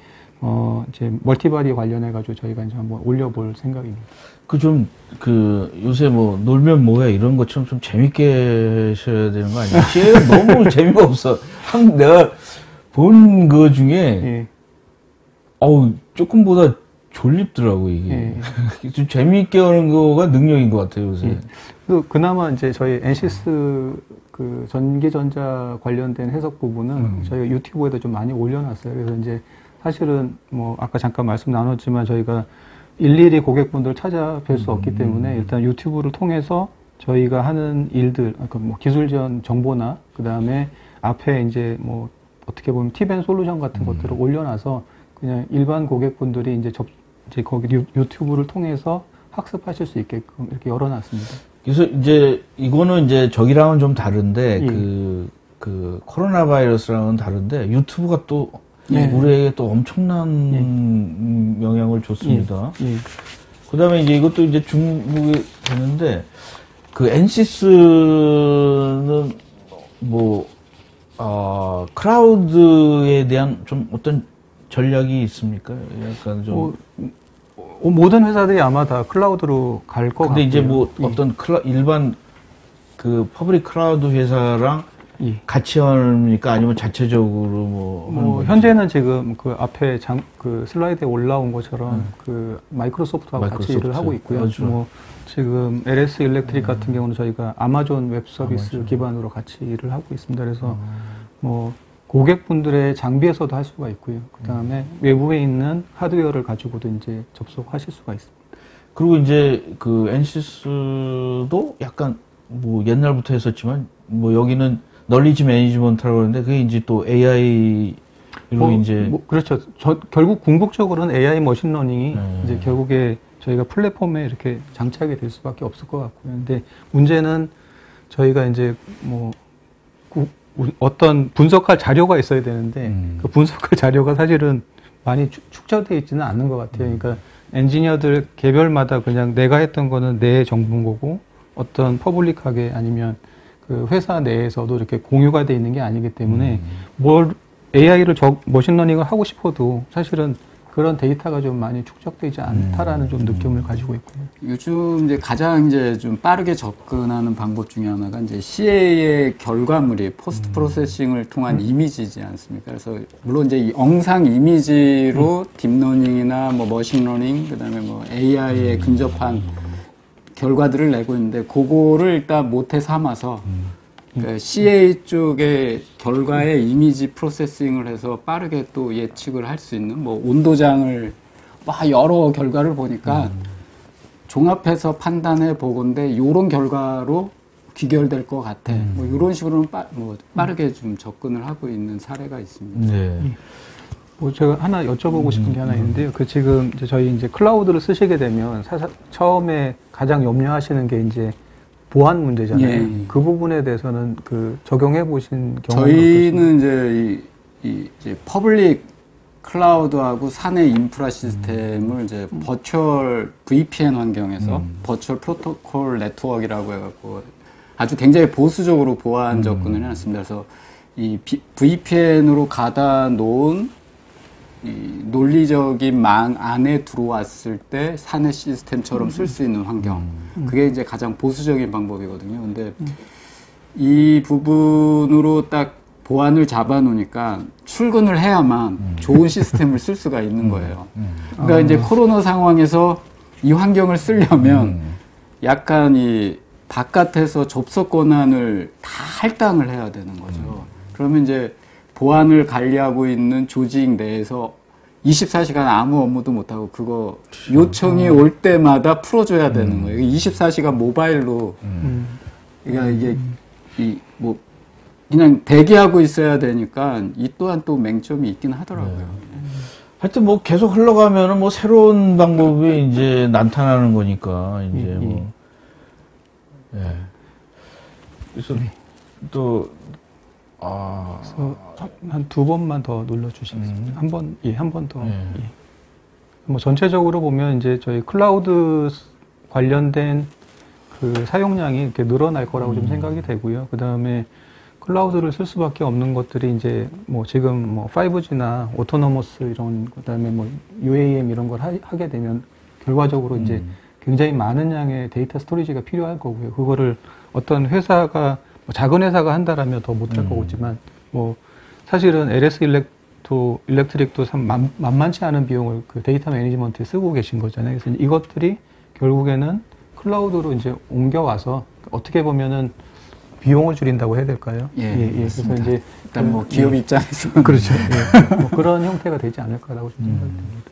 멀티바디 관련해가지고 저희가 이제 한번 올려볼 생각입니다. 요새 뭐, 놀면 뭐야, 이런 것처럼 좀 재밌게 하셔야 되는 거 아니에요? CA가 너무 재미가 없어. 내가 본 거 중에, 조금보다 졸립더라고, 이게. 좀 재미있게 하는 거가 능력인 것 같아요, 요새. 그나마 이제 저희 NCS 그 전기전자 관련된 해석 부분은 저희가 유튜브에도 좀 많이 올려놨어요. 그래서 이제 사실은 뭐 아까 잠깐 말씀 나눴지만 저희가 일일이 고객분들 찾아뵐 수 없기 때문에 일단 유튜브를 통해서 저희가 하는 일들, 뭐 기술 지원 정보나 그 다음에 앞에 이제 뭐 어떻게 보면 팁앤 솔루션 같은 것들을 올려놔서 그냥 일반 고객분들이 이제 거기 유튜브를 통해서 학습하실 수 있게끔 이렇게 열어놨습니다. 그래서 이제 이거는 이제 저기랑은 좀 다른데 그 코로나 바이러스랑은 다른데 유튜브가 또 우리에게 또 엄청난 영향을 줬습니다. 그 다음에 이제 이것도 이제 중국에 되는데, 그 NCS는 뭐, 클라우드에 대한 좀 어떤 전략이 있습니까? 약간 좀. 모든 회사들이 아마 다 클라우드로 갈 것 같고요. 근데 이제 뭐 어떤 일반 그 퍼블릭 클라우드 회사랑 같이 합니까? 아니면 자체적으로 뭐 현재는 지금 그 앞에 그 슬라이드에 올라온 것처럼 그 마이크로소프트하고 같이 일을 하고 있고요. 그렇죠. 뭐 지금 LS 일렉트릭 같은 경우는 저희가 아마존 웹 서비스 기반으로 같이 일을 하고 있습니다. 그래서 뭐 고객분들의 장비에서도 할 수가 있고요. 그 다음에 외부에 있는 하드웨어를 가지고도 이제 접속하실 수가 있습니다. 그리고 이제 그 NCS도 약간 뭐 옛날부터 했었지만 뭐 여기는 널리지 매니지먼트라고 하는데 그게 이제 또 AI로 이제 그렇죠. 결국 궁극적으로는 AI 머신러닝이 이제 결국에 저희가 플랫폼에 이렇게 장착이 될 수밖에 없을 것 같고요. 근데 문제는 저희가 이제 뭐 어떤 분석할 자료가 있어야 되는데 그 분석할 자료가 사실은 많이 축적되어 있지는 않은 것 같아요. 그러니까 엔지니어들 개별마다 그냥 내가 했던 거는 내 정보인 거고 어떤 퍼블릭하게 아니면 그 회사 내에서도 이렇게 공유가 돼 있는 게 아니기 때문에 AI를 머신러닝을 하고 싶어도 사실은 그런 데이터가 좀 많이 축적되지 않다라는 좀 느낌을 가지고 있고요. 요즘 이제 가장 이제 좀 빠르게 접근하는 방법 중에 하나가 이제 CA의 결과물이 포스트 프로세싱을 통한 이미지지 않습니까? 그래서 물론 이제 이 영상 이미지로 딥러닝이나 뭐 머신러닝 그다음에 뭐 AI에 근접한 결과들을 내고 있는데 그거를 일단 모태 삼아서 그러니까 CA 쪽의 결과의 이미지 프로세싱을 해서 빠르게 또 예측을 할 수 있는 뭐 온도장을 막 여러 결과를 보니까 종합해서 판단해 보건데 요런 결과로 귀결될 것 같아. 뭐 이런 식으로는 빠르게 좀 접근을 하고 있는 사례가 있습니다. 네. 뭐 제가 하나 여쭤보고 싶은 게 하나 있는데요. 그 지금 이제 저희 이제 클라우드를 쓰시게 되면 처음에 가장 염려하시는 게 이제 보안 문제잖아요. 예. 그 부분에 대해서는 그 적용해 보신 경험이 저희는 이제 퍼블릭 클라우드하고 사내 인프라 시스템을 이제 버추얼 VPN 환경에서 버추얼 프로토콜 네트워크라고 해갖고 아주 굉장히 보수적으로 보안 접근을 해놨습니다. 그래서 이 VPN으로 가다 놓은 이 논리적인 망 안에 들어왔을 때 사내 시스템처럼 쓸 수 있는 환경. 그게 이제 가장 보수적인 방법이거든요. 근데 이 부분으로 딱 보안을 잡아놓으니까 출근을 해야만 좋은 시스템을 쓸 수가 있는 거예요. 그러니까 이제 코로나 상황에서 이 환경을 쓰려면 약간 이 바깥에서 접속 권한을 다 할당을 해야 되는 거죠. 그러면 이제 보안을 관리하고 있는 조직 내에서 24시간 아무 업무도 못하고 그거 요청이 올 때마다 풀어줘야 되는 거예요. 24시간 모바일로. 그러니까 이게 뭐 그냥 대기하고 있어야 되니까 이 또한 또 맹점이 있긴 하더라고요. 하여튼 뭐 계속 흘러가면은 뭐 새로운 방법이 이제 나타나는 거니까 이제 뭐. 예. 그래서 또 그래서 한 두 번만 더 눌러주시겠습니다. 한 번 더. 네. 예. 뭐 전체적으로 보면 이제 저희 클라우드 관련된 그 사용량이 이렇게 늘어날 거라고 좀 생각이 되고요. 그 다음에 클라우드를 쓸 수밖에 없는 것들이 이제 뭐 지금 뭐 5G나 오토노머스 이런, 그 다음에 뭐 UAM 이런 걸 하게 되면 결과적으로 이제 굉장히 많은 양의 데이터 스토리지가 필요할 거고요. 그거를 어떤 회사가 뭐 작은 회사가 한다라면 더 못할 거겠지만 뭐 사실은 LS 일렉트릭도 참 만만치 않은 비용을 그 데이터 매니지먼트에 쓰고 계신 거잖아요. 그래서 이것들이 결국에는 클라우드로 이제 옮겨와서 어떻게 보면은 비용을 줄인다고 해야 될까요? 예. 그래서 이제 일단 뭐 기업 입장에서 그렇죠. 예. 뭐 그런 형태가 되지 않을까라고 좀 생각이 듭니다.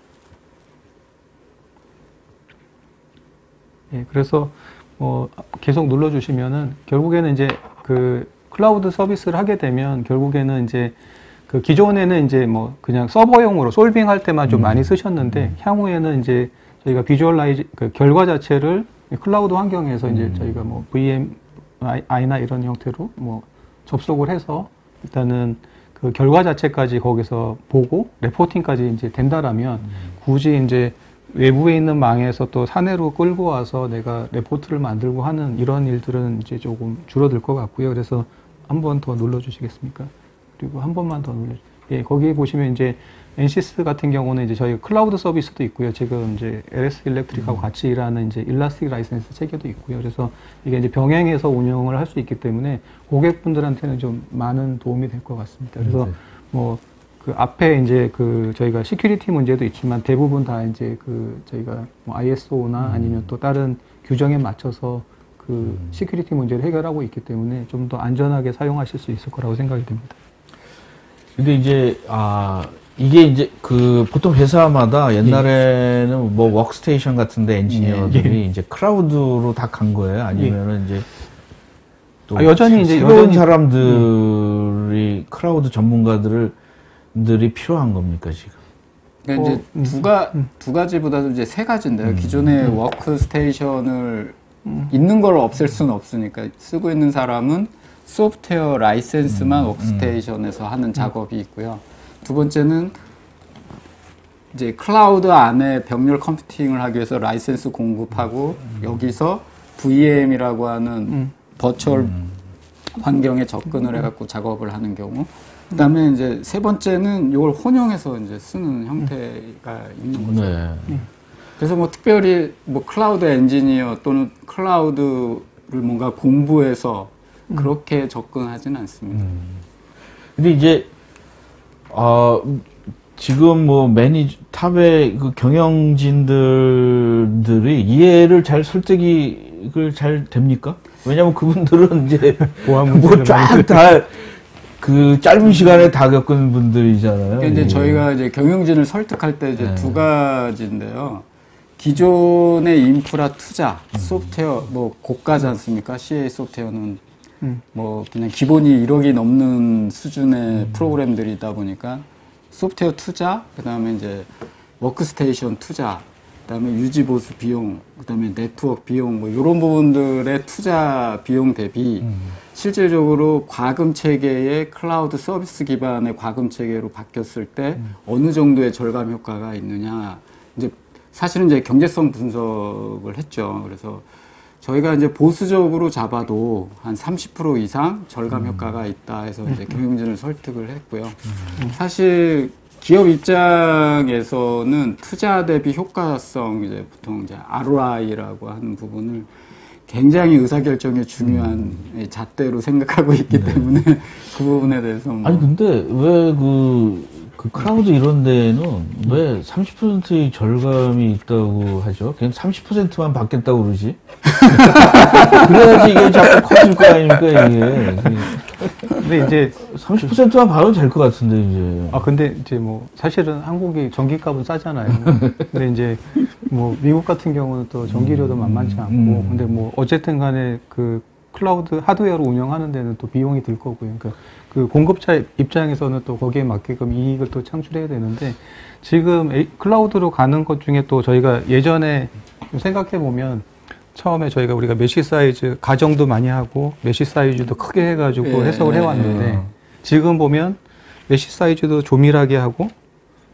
예, 그래서 뭐 계속 눌러주시면은 결국에는 이제 그 클라우드 서비스를 하게 되면 결국에는 이제 그 기존에는 이제 뭐 그냥 서버용으로 솔빙 할 때만 좀 많이 쓰셨는데 향후에는 이제 저희가 비주얼라이즈 그 결과 자체를 클라우드 환경에서 이제 저희가 뭐 VMI나 이런 형태로 뭐 접속을 해서 일단은 그 결과 자체까지 거기서 보고 레포팅까지 이제 된다라면 굳이 이제 외부에 있는 망에서 또 사내로 끌고 와서 내가 레포트를 만들고 하는 이런 일들은 이제 조금 줄어들 것 같고요. 그래서 한 번 더 눌러주시겠습니까? 그리고 한 번만 더 눌러주세요. 예, 거기 보시면 이제 엔시스 같은 경우는 이제 저희 클라우드 서비스도 있고요. 지금 이제 LS 일렉트릭하고 같이 일하는 이제 일라스틱 라이센스 체계도 있고요. 그래서 이게 이제 병행해서 운영을 할 수 있기 때문에 고객분들한테는 좀 많은 도움이 될 것 같습니다. 그래서 뭐 그 앞에 이제 그 저희가 시큐리티 문제도 있지만 대부분 다 이제 그 저희가 뭐 ISO나 아니면 또 다른 규정에 맞춰서 그 시큐리티 문제를 해결하고 있기 때문에 좀 더 안전하게 사용하실 수 있을 거라고 생각이 됩니다. 근데 이제 이게 이제 그 보통 회사마다 옛날에는 뭐 워크스테이션 같은데 엔지니어들이 이제 클라우드로 다 간 거예요. 아니면은 이제 또 여전히 이제 새로운 사람들이 클라우드 전문가들이 필요한 겁니까 지금? 그러니까 이제 두 가지보다도 이제 세 가지인데요. 기존의 워크스테이션을 있는 걸 없앨 수는 없으니까 쓰고 있는 사람은 소프트웨어 라이센스만 워크스테이션에서 하는 작업이 있고요. 두 번째는 이제 클라우드 안에 병렬 컴퓨팅을 하기 위해서 라이센스 공급하고 여기서 VM이라고 하는 버추얼 환경에 접근을 해갖고 작업을 하는 경우. 그다음에 이제 세 번째는 이걸 혼용해서 이제 쓰는 형태가 있는 거죠. 네. 그래서 뭐 특별히 뭐 클라우드 엔지니어 또는 클라우드를 뭔가 공부해서 그렇게 접근하지는 않습니다. 근데 이제 지금 뭐 탑의 그 경영진들이 이해를 잘 설득이 잘 됩니까? 왜냐면 그분들은 이제 뭐 쫙 다 그 짧은 시간에 다 겪은 분들이잖아요. 그러니까 이제 저희가 이제 경영진을 설득할 때 이제 두 가지인데요. 기존의 인프라 투자, 소프트웨어, 뭐, 고가지 않습니까? CA 소프트웨어는 뭐, 그냥 기본이 1억이 넘는 수준의 프로그램들이다 보니까 소프트웨어 투자, 그 다음에 이제 워크스테이션 투자, 그 다음에 유지보수 비용, 그 다음에 네트워크 비용, 뭐, 이런 부분들의 투자 비용 대비 실질적으로 과금 체계의 클라우드 서비스 기반의 과금 체계로 바뀌었을 때 어느 정도의 절감 효과가 있느냐. 이제 사실은 이제 경제성 분석을 했죠. 그래서 저희가 이제 보수적으로 잡아도 한 30% 이상 절감 효과가 있다 해서 이제 경영진을 설득을 했고요. 사실 기업 입장에서는 투자 대비 효과성, 이제 보통 이제 ROI라고 하는 부분을 굉장히 의사결정에 중요한 잣대로 생각하고 있기 때문에 그 부분에 대해서 뭐. 아니, 근데 왜 그 클라우드 이런 데에는 왜 30%의 절감이 있다고 하죠? 그냥 30%만 받겠다고 그러지? 그래야지 이게 자꾸 커질 거 아닙니까, 이게. 근데 이제 30%만 받아도 될 것 같은데, 이제. 근데 이제 뭐 사실은 한국이 전기값은 싸잖아요. 근데 이제 뭐 미국 같은 경우는 또 전기료도 만만치 않고, 근데 뭐 어쨌든 간에 그 클라우드 하드웨어를 운영하는 데는 또 비용이 들 거고요. 그러니까 그 공급자 입장에서는 또 거기에 맞게끔 이익을 또 창출해야 되는데, 지금 클라우드로 가는 것 중에 또 저희가 예전에 생각해 보면 처음에 저희가 우리가 메시 사이즈 가정도 많이 하고 메시 사이즈도 크게 해가지고 해석을 해왔는데, 지금 보면 메시 사이즈도 조밀하게 하고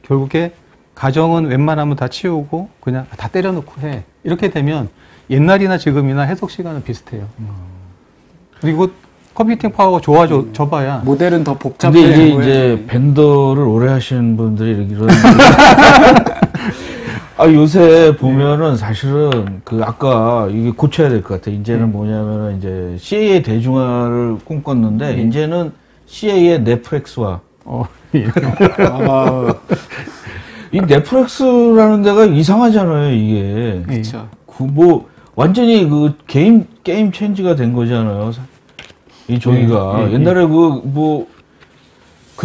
결국에 가정은 웬만하면 다 치우고 그냥 다 때려놓고 해. 이렇게 되면 옛날이나 지금이나 해석 시간은 비슷해요. 그리고 컴퓨팅 파워가 좋아져봐야 모델은 더 근데 복잡해. 이제 벤더를 오래 하시는 분들이 이런. 요새 보면은 사실은 그 아까 이게 고쳐야 될 것 같아. 이제는 뭐냐면은 이제 CA의 대중화를 꿈꿨는데 이제는 CA의 넷플릭스화. 이 넷플릭스라는 데가 이상하잖아요, 이게. 그렇죠. 뭐 완전히 그 게임 체인지가 된 거잖아요. 이 저기가 옛날에 그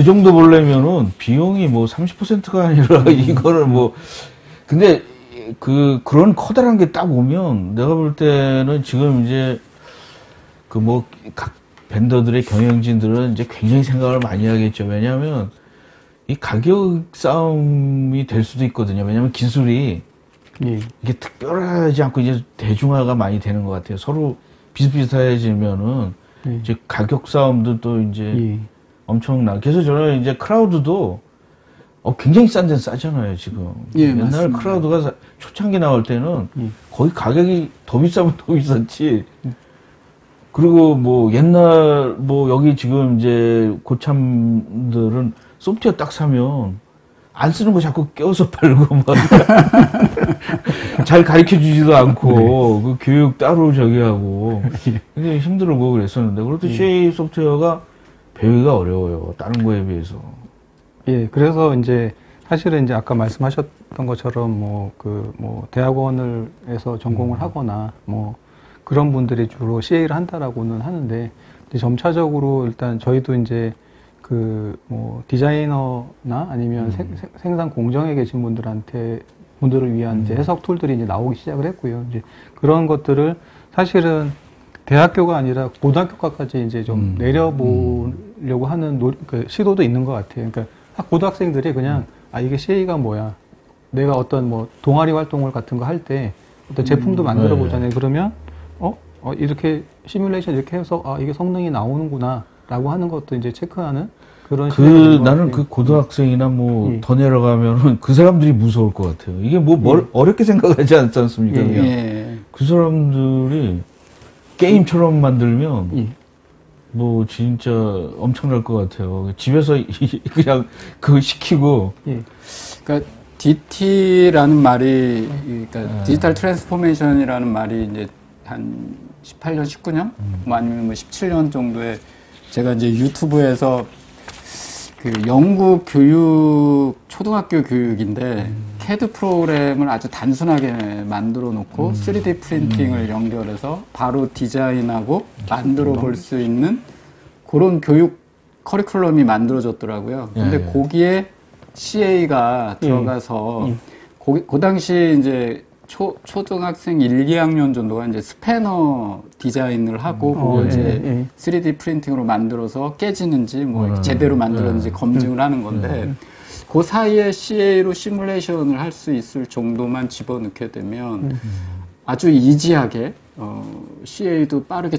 정도 보려면은 비용이 뭐 30%가 아니라 이거를 뭐 근데 그런 커다란 게 딱 오면 내가 볼 때는 지금 이제 그 뭐 각 벤더들의 경영진들은 이제 굉장히 생각을 많이 하겠죠. 왜냐하면 이 가격 싸움이 될 수도 있거든요. 왜냐하면 기술이 이게 특별하지 않고 이제 대중화가 많이 되는 것 같아요. 서로 비슷비슷해지면은 이제 가격 싸움도 또 이제 엄청나. 그래서 저는 이제 클라우드도 굉장히 싼 데는 싸잖아요, 지금. 옛날 맞습니다. 클라우드가 초창기 나올 때는 거의 가격이 더 비싸면 더 비쌌지. 그리고 뭐 옛날 뭐 여기 지금 이제 고참들은 소프트웨어 딱 사면 안 쓰는 거 자꾸 껴서 팔고 막 잘 가르쳐 주지도 않고 그 교육 따로 저기 하고 굉장히 힘들고 그랬었는데 그것도 CA 소프트웨어가 배우기가 어려워요. 다른 거에 비해서. 그래서 이제 사실은 이제 아까 말씀하셨던 것처럼 대학원에서 전공을 하거나 뭐 그런 분들이 주로 CA를 한다라고는 하는데, 점차적으로 일단 저희도 이제 디자이너나 아니면 생산 공정에 계신 분들을 위한 이제 해석 툴들이 이제 나오기 시작을 했고요. 이제 그런 것들을 사실은 대학교가 아니라 고등학교까지 이제 좀 내려보려고 하는 시도도 있는 것 같아요. 그러니까 고등학생들이 그냥 이게 CA가 뭐야? 내가 어떤 뭐 동아리 활동을 같은 거 할 때 어떤 제품도 만들어 보잖아요. 그러면 이렇게 시뮬레이션 이렇게 해서 이게 성능이 나오는구나라고 하는 것도 이제 체크하는 그런 나는 그 고등학생이나 뭐 더 내려가면은 그 사람들이 무서울 것 같아요. 이게 뭘 어렵게 생각하지 않지 않습니까? 그 사람들이 게임처럼 만들면 뭐 진짜 엄청날 것 같아요. 집에서 그냥 그거 시키고. 그러니까 DT라는 말이, 그러니까 디지털 트랜스포메이션이라는 말이 이제 한 18년, 19년? 뭐 아니면 뭐 17년 정도에 제가 이제 유튜브에서 그 영국 초등학교 교육인데 CAD 프로그램을 아주 단순하게 만들어 놓고 3D 프린팅을 연결해서 바로 디자인하고 만들어 볼 수 있는 그런 교육 커리큘럼이 만들어졌더라고요. 근데 거기에 CA가 들어가서 그 당시 이제 초등학생 1, 2학년 정도가 이제 스패너 디자인을 하고 그걸 이제 3D 프린팅으로 만들어서 깨지는지 뭐 제대로 만들었는지 검증을 하는 건데 그 사이에 CA로 시뮬레이션을 할 수 있을 정도만 집어넣게 되면 아주 이지하게 CA도 빠르게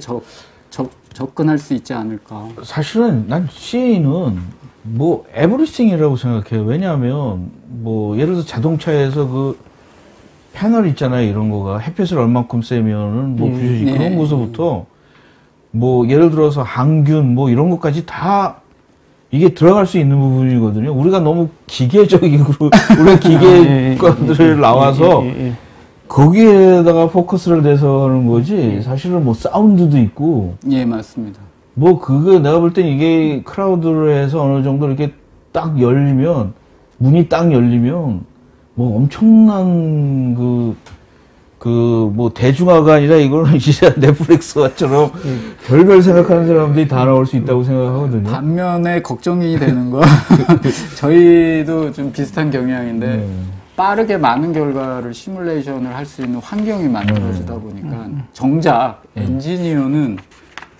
접근할 수 있지 않을까. 사실은 난 CA는 뭐 에브리띵이라고 생각해요. 왜냐하면 뭐 예를 들어 자동차에서 그 패널 있잖아요. 이런 거가 햇빛을 얼만큼 쐬면은 뭐 부서지지. 네. 그런 거서부터 뭐 예를 들어서 항균 뭐 이런 것까지 다 이게 들어갈 수 있는 부분이거든요. 우리가 너무 기계적이고 우리가 기계과들을 나와서 거기에다가 포커스를 내서 하는 거지. 사실은 뭐 사운드도 있고. 예, 맞습니다. 뭐 그거 내가 볼 땐 이게 크라우드로 해서 어느 정도 이렇게 딱 열리면 문이 딱 열리면 뭐 엄청난 뭐 대중화가 아니라 이거는 진짜 넷플릭스처럼 별별 생각하는 사람들이 다 나올 수 있다고 생각하거든요. 반면에 걱정이 되는 거 저희도 좀 비슷한 경향인데 빠르게 많은 결과를 시뮬레이션을 할 수 있는 환경이 만들어지다 보니까 정작 엔지니어는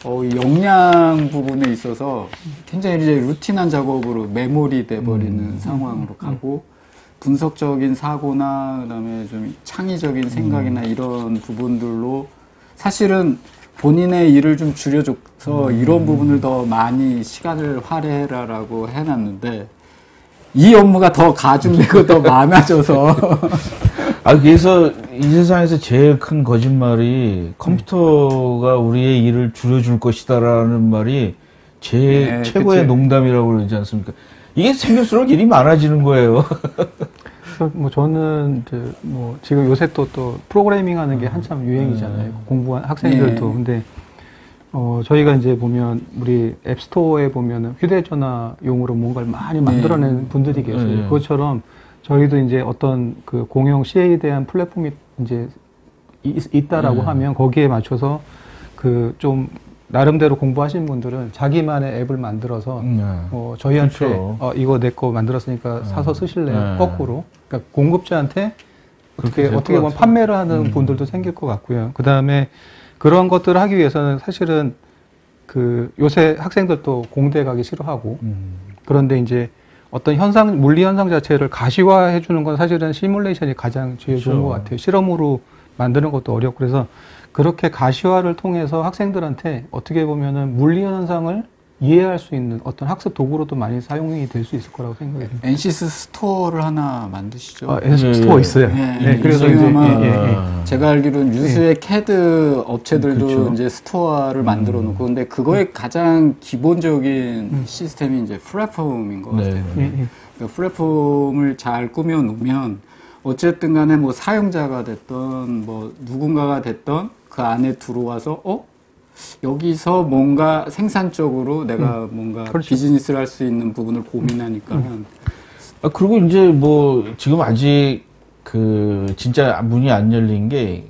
이 역량 부분에 있어서 굉장히 이제 루틴한 작업으로 메모리 돼버리는 상황으로 가고 분석적인 사고나 그다음에 좀 창의적인 생각이나 이런 부분들로 사실은 본인의 일을 좀 줄여줘서 이런 부분을 더 많이 시간을 할애해라라고 해놨는데 이 업무가 더 가중되고 더 많아져서 그래서 이 세상에서 제일 큰 거짓말이 컴퓨터가 우리의 일을 줄여줄 것이다라는 말이 최고의 그치. 농담이라고 그러지 않습니까? 이게 생길수록 일이 많아지는 거예요. 뭐 저는 이제 뭐 지금 요새 또 프로그래밍 하는 게 한참 유행이잖아요. 공부한 학생들도. 근데 저희가 이제 보면 우리 앱스토어에 보면은 휴대전화용으로 뭔가를 많이 만들어낸 분들이 계세요. 그것처럼 저희도 이제 어떤 그 공용 CA에 대한 플랫폼이 이제 있다라고 하면 거기에 맞춰서 그 좀 나름대로 공부하신 분들은 자기만의 앱을 만들어서 저희한테 그렇죠. 이거 내 거 만들었으니까 사서 쓰실래요? 거꾸로. 그러니까 공급자한테 어떻게 보면 판매를 하는 분들도 생길 것 같고요. 그 다음에 그런 것들을 하기 위해서는 사실은 그 요새 학생들도 공대 가기 싫어하고 그런데 이제 어떤 물리 현상 자체를 가시화해 주는 건 사실은 시뮬레이션이 가장 제일 좋은 것 같아요. 실험으로 만드는 것도 어렵고 그래서 그렇게 가시화를 통해서 학생들한테 어떻게 보면은 물리 현상을 이해할 수 있는 어떤 학습 도구로도 많이 사용이 될 수 있을 거라고 생각이 듭니다. NCS 스토어를 하나 만드시죠. NCS 스토어 있어요. 그래서 이제 제가 알기로는 유수의 CAD 업체들도 그렇죠. 이제 스토어를 만들어 놓고 근데 그거의 가장 기본적인 시스템이 이제 플랫폼인 것 같아요. 그러니까 플랫폼을 잘 꾸며 놓으면 어쨌든 간에 뭐 사용자가 됐던 뭐 누군가가 됐던 그 안에 들어와서 여기서 뭔가 생산적으로 내가 뭔가 그렇죠. 비즈니스를 할 수 있는 부분을 고민하니까 그리고 이제 뭐 지금 아직 진짜 문이 안 열린 게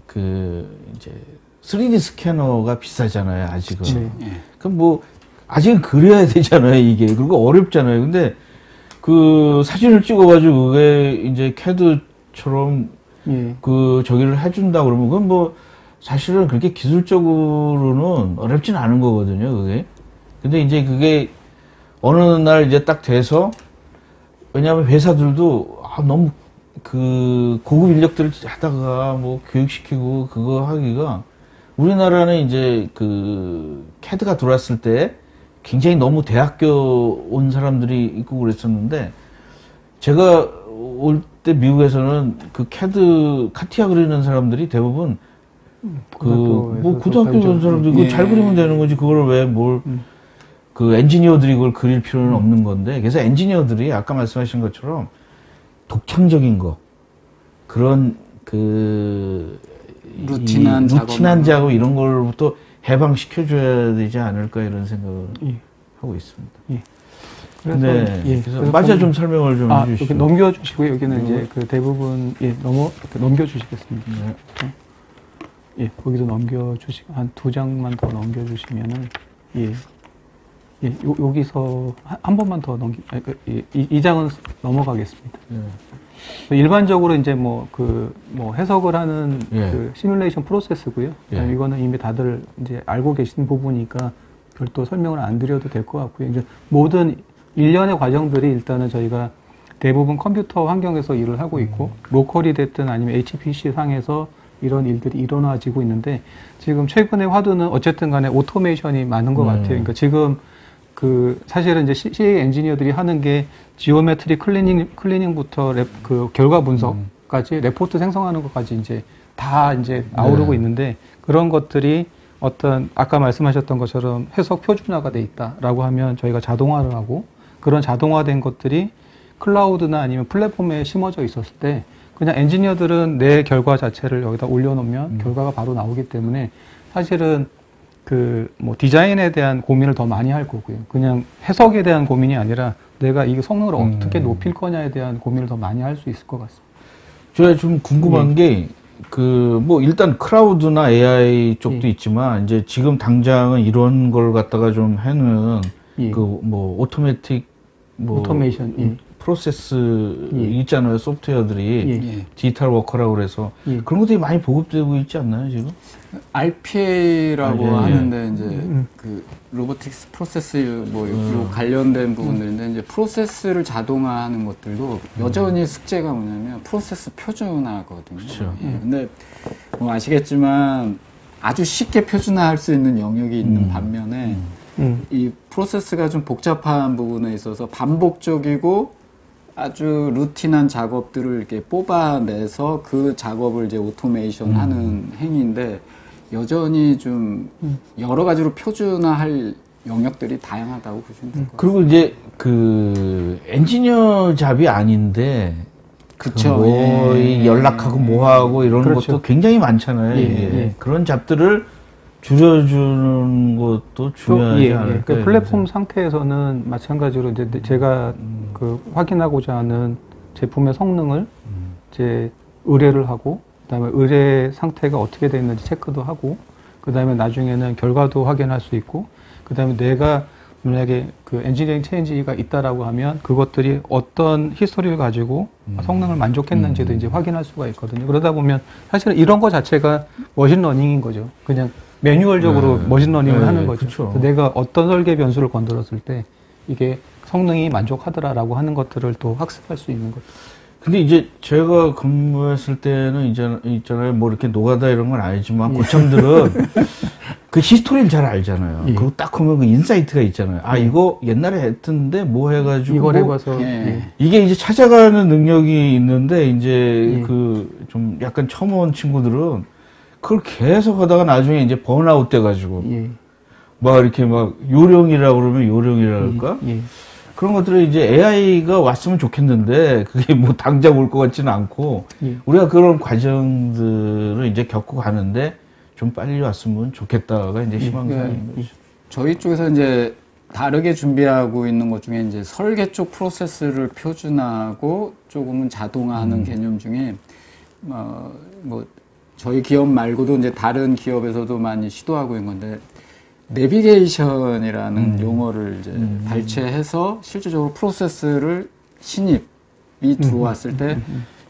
이제 3D 스캐너가 비싸잖아요, 아직은. 그럼 뭐 아직은 그려야 되잖아요, 이게. 그리고 어렵잖아요. 근데 사진을 찍어가지고 그게 이제 CAD처럼 저기를 해준다 그러면 그건 뭐 사실은 그렇게 기술적으로는 어렵진 않은 거거든요, 그게. 근데 이제 그게 어느 날 이제 딱 돼서, 왜냐하면 회사들도 너무 고급 인력들을 하다가 뭐 교육시키고 그거 하기가 우리나라는 이제 CAD가 들어왔을 때 굉장히 너무 대학교 온 사람들이 있고 그랬었는데 제가 올 때 미국에서는 CAD 카티아 그리는 사람들이 대부분 고등학교 온 사람들 그거 잘 그리면 되는 거지 그걸 왜 엔지니어들이 그걸 그릴 필요는 없는 건데 그래서 엔지니어들이 아까 말씀하신 것처럼 독창적인 거 그런 루틴한 작업 이런 걸부터 해방시켜줘야 되지 않을까 이런 생각을 하고 있습니다. 그래서 맞아 좀 설명을 좀 해주시죠. 여기 넘겨주시고 여기는 이제 대부분 넘겨주시겠습니다. 거기도 넘겨주시고 한 2장만 더 넘겨주시면은 예, 여기서 한 번만 더 이 장은 넘어가겠습니다. 일반적으로 이제 뭐 해석을 하는 예. 그 시뮬레이션 프로세스고요. 예. 이거는 이미 다들 이제 알고 계신 부분이니까 별도 설명을 안 드려도 될 것 같고요. 이제 모든 일련의 과정들이 일단은 저희가 대부분 컴퓨터 환경에서 일을 하고 있고, 로컬이 됐든 아니면 HPC 상에서 이런 일들이 일어나지고 있는데, 지금 최근의 화두는 어쨌든 간에 오토메이션이 많은 것 같아요. 그러니까 지금 사실은 이제 CA 엔지니어들이 하는 게 지오메트리 클리닝부터 그 결과 분석까지 레포트 생성하는 것까지 이제 다 이제 아우르고 있는데, 그런 것들이 어떤 아까 말씀하셨던 것처럼 해석 표준화가 돼 있다라고 하면 저희가 자동화를 하고, 그런 자동화된 것들이 클라우드나 아니면 플랫폼에 심어져 있었을 때 그냥 엔지니어들은 내 결과 자체를 여기다 올려놓으면 결과가 바로 나오기 때문에 사실은 디자인에 대한 고민을 더 많이 할 거고요. 그냥 해석에 대한 고민이 아니라 내가 이 성능을 어떻게 높일 거냐에 대한 고민을 더 많이 할 수 있을 것 같습니다. 제가 좀 궁금한 게, 일단 클라우드나 AI 쪽도 있지만, 이제 지금 당장은 이런 걸 갖다가 좀 해는, 오토메이션, 프로세스 있잖아요, 소프트웨어들이. 디지털 워커라고 그래서. 그런 것들이 많이 보급되고 있지 않나요, 지금? RPA라고 하는데, 이제, 로보틱스 프로세스, 요 관련된 부분들인데, 이제 프로세스를 자동화하는 것들도 여전히 숙제가 뭐냐면, 프로세스 표준화거든요. 그렇죠. 근데, 아시겠지만, 아주 쉽게 표준화할 수 있는 영역이 있는 반면에, 이 프로세스가 좀 복잡한 부분에 있어서 반복적이고 아주 루틴한 작업들을 이렇게 뽑아내서 그 작업을 이제 오토메이션 하는 행위인데, 여전히 좀 여러 가지로 표준화할 영역들이 다양하다고 보시면 될 것 같아요. 그리고 이제 엔지니어 잡이 아닌데, 그쵸. 연락하고 뭐하고 이런 것도 굉장히 많잖아요. 그런 잡들을 줄여주는 것도 중요하지 않을까요? 그 플랫폼 상태에서는 마찬가지로 이제 제가 확인하고자 하는 제품의 성능을 이제 의뢰를 하고, 그다음에 의뢰 상태가 어떻게 되어 있는지 체크도 하고, 그다음에 나중에는 결과도 확인할 수 있고, 그다음에 내가 만약에 엔지니어링 체인지가 있다라고 하면 그것들이 어떤 히스토리를 가지고 성능을 만족했는지도 이제 확인할 수가 있거든요. 그러다 보면 사실은 이런 거 자체가 머신러닝인 거죠. 그냥 매뉴얼적으로 머신러닝을 하는 거죠. 그쵸. 내가 어떤 설계 변수를 건드렸을 때 이게 성능이 만족하더라라고 하는 것들을 또 학습할 수 있는 거죠. 근데 이제 제가 근무했을 때는 있잖아요. 이렇게 노가다 이런 건 아니지만 고참들은 그 히스토리를 잘 알잖아요. 그리고 딱 하면 그 인사이트가 있잖아요. 이거 옛날에 했던데 뭐 해가지고. 이걸 해봐서. 이게 이제 찾아가는 능력이 있는데, 이제 좀 약간 처음 온 친구들은 그걸 계속 하다가 나중에 이제 번아웃 돼가지고. 이렇게 요령이라고 그러면 요령이랄까? 그런 것들을 이제 AI가 왔으면 좋겠는데, 그게 당장 올 것 같지는 않고, 우리가 그런 과정들을 이제 겪고 가는데, 좀 빨리 왔으면 좋겠다가 이제 희망사인 거죠. 저희 쪽에서 이제 다르게 준비하고 있는 것 중에 이제 설계 쪽 프로세스를 표준화하고 조금은 자동화하는 개념 중에, 저희 기업 말고도 이제 다른 기업에서도 많이 시도하고 있는 건데, 내비게이션이라는 용어를 이제 발췌해서 실질적으로 프로세스를 신입이 들어왔을 때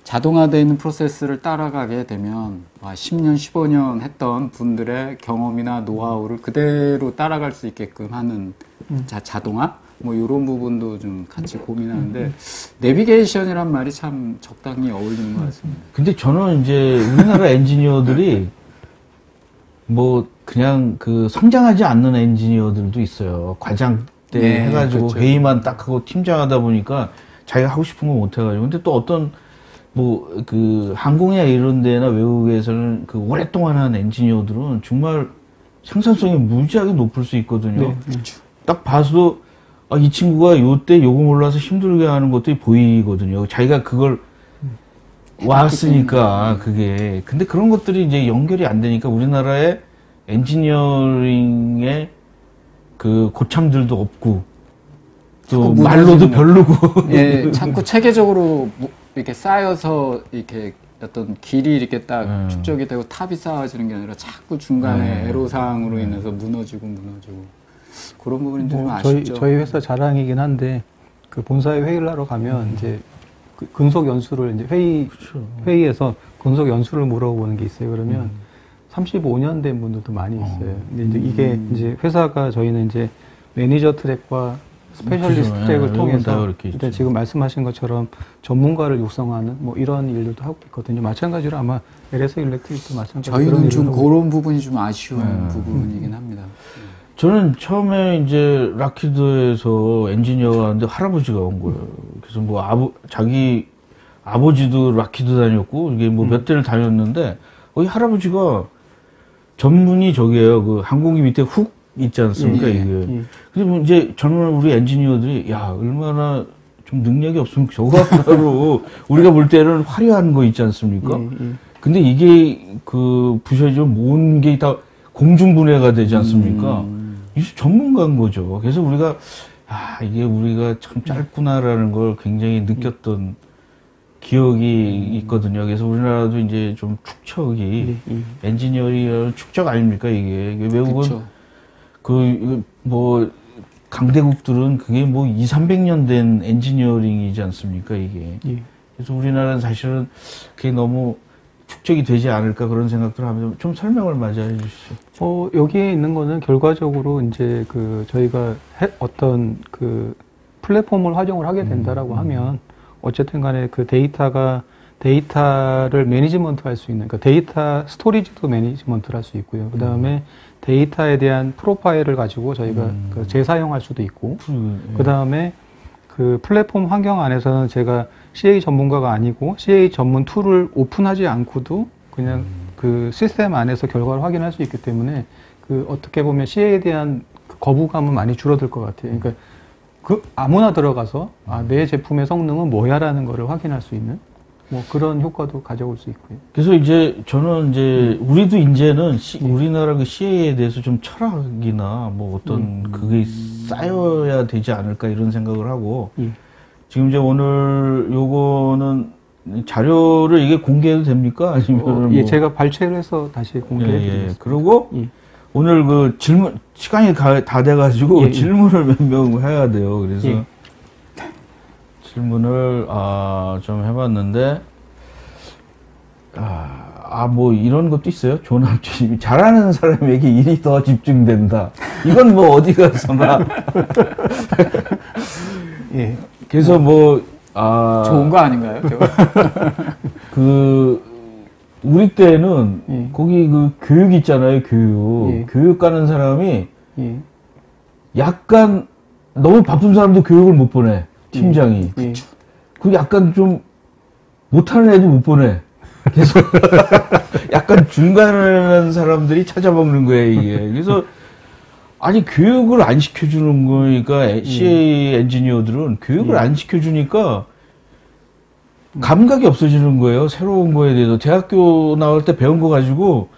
자동화되어 있는 프로세스를 따라가게 되면 10년, 15년 했던 분들의 경험이나 노하우를 그대로 따라갈 수 있게끔 하는 자동화? 이런 부분도 좀 같이 고민하는데, 내비게이션이란 말이 참 적당히 어울리는 것 같습니다. 근데 저는 이제 우리나라 엔지니어들이 그냥 성장하지 않는 엔지니어들도 있어요. 과장 때 해가지고 그렇죠. 회의만 딱 하고 팀장 하다 보니까 자기가 하고 싶은 거 못 해가지고. 근데 또 어떤 항공이나 이런 데나 외국에서는 오랫동안 한 엔지니어들은 정말 생산성이 무지하게 높을 수 있거든요. 딱 봐도 이 친구가 요때 요거 몰라서 힘들게 하는 것들이 보이거든요. 자기가 그걸 왔으니까 그게. 근데 그런 것들이 이제 연결이 안 되니까 우리나라의 엔지니어링의 고참들도 없고, 또 말로도 별로고. 자꾸 체계적으로 이렇게 쌓여서 이렇게 어떤 길이 이렇게 딱 축적이 되고 탑이 쌓아지는 게 아니라 자꾸 중간에 애로사항으로 인해서 무너지고. 그런 부분이 좀 저희 아쉽죠. 저희 회사 자랑이긴 한데 그 본사에 회의를 하러 가면 이제 그 근속 연수를 이제 그렇죠. 회의에서 근속 연수를 물어보는 게 있어요. 그러면 35년 된 분들도 많이 있어요. 근데 이제 이게 이제 회사가 저희는 이제 매니저 트랙과 스페셜리스트 그죠. 트랙을 예, 이건 다 통해서 그렇게 일단 있죠. 지금 말씀하신 것처럼 전문가를 육성하는 뭐 이런 일들도 하고 있거든요. 마찬가지로 아마 LS 일렉트릭도 마찬가지로 그런 저희는 일을 좀 하고 그런 부분이 좀 아쉬운 네. 부분이긴 합니다. 저는 처음에 이제 락히드에서 엔지니어가 왔는데 할아버지가 온 거예요. 그래서 뭐 자기 아버지도 락히드 다녔고 이게 뭐 몇 대를 다녔는데 이 할아버지가 전문이 저기예요. 그 항공기 밑에 훅 있지 않습니까? 예, 이게. 예. 근데 뭐 이제 젊은 우리 엔지니어들이 야 얼마나 좀 능력이 없으면 저거 하나로 우리가 볼 때는 화려한 거 있지 않습니까? 예, 예. 근데 이게 그 부셔지면 모든 게 다 공중분해가 되지 않습니까? 이게 전문가인 거죠. 그래서 우리가 이게 우리가 참 짧구나라는 걸 굉장히 느꼈던 기억이 있거든요. 그래서 우리나라도 이제 좀 축척이 엔지니어링 축척 아닙니까 이게 외국은 그쵸. 뭐 강대국들은 그게 뭐 200~300년 된 엔지니어링이지 않습니까 이게. 예. 그래서 우리나라는 사실은 그게 너무 축적이 되지 않을까 그런 생각들을 하면서 좀 설명을 마저 해주시죠. 여기에 있는 거는 결과적으로 이제 그 저희가 어떤 그 플랫폼을 활용을 하게 된다라고 하면 어쨌든 간에 그 데이터를 매니지먼트 할 수 있는, 그러니까 데이터 스토리지도 매니지먼트를 할 수 있고요. 그 다음에 데이터에 대한 프로파일을 가지고 저희가 그 재사용할 수도 있고, 그 다음에 그 플랫폼 환경 안에서는 제가 CA 전문가가 아니고 CA 전문 툴을 오픈하지 않고도 그냥 그 시스템 안에서 결과를 확인할 수 있기 때문에 그 어떻게 보면 CA에 대한 그 거부감은 많이 줄어들 것 같아요. 그러니까 그 아무나 들어가서 내 제품의 성능은 뭐야라는 거를 확인할 수 있는 뭐 그런 효과도 가져올 수 있고요. 그래서 이제 저는 이제 우리도 이제는 우리나라 그 CA에 대해서 좀 철학이나 뭐 어떤 그게 쌓여야 되지 않을까 이런 생각을 하고 지금 이제 오늘 요거는 자료를 이게 공개해도 됩니까? 아니면 예, 제가 발췌를 해서 다시 공개해드리겠습니다. 그리고 오늘 그 질문 시간이 다 돼가지고 질문을 몇 명 해야 돼요. 그래서 질문을 좀 해봤는데 뭐 이런 것도 있어요. 조남주님이 잘하는 사람에게 일이 더 집중된다. 이건 뭐 어디 가서나 예. 그래서 좋은 거 아닌가요? 우리 때는 거기 그 교육 있잖아요. 교육 가는 사람이 약간 너무 바쁜 사람도 교육을 못 보내. 팀장이. 그 약간 좀 못하는 애도 못 보내. 그래서 약간 중간하는 사람들이 찾아먹는 거예요, 이게. 그래서 아니 교육을 안 시켜주는 거니까 CA 엔지니어들은 교육을 안 시켜주니까 감각이 없어지는 거예요. 새로운 거에 대해서. 대학교 나올 때 배운 거 가지고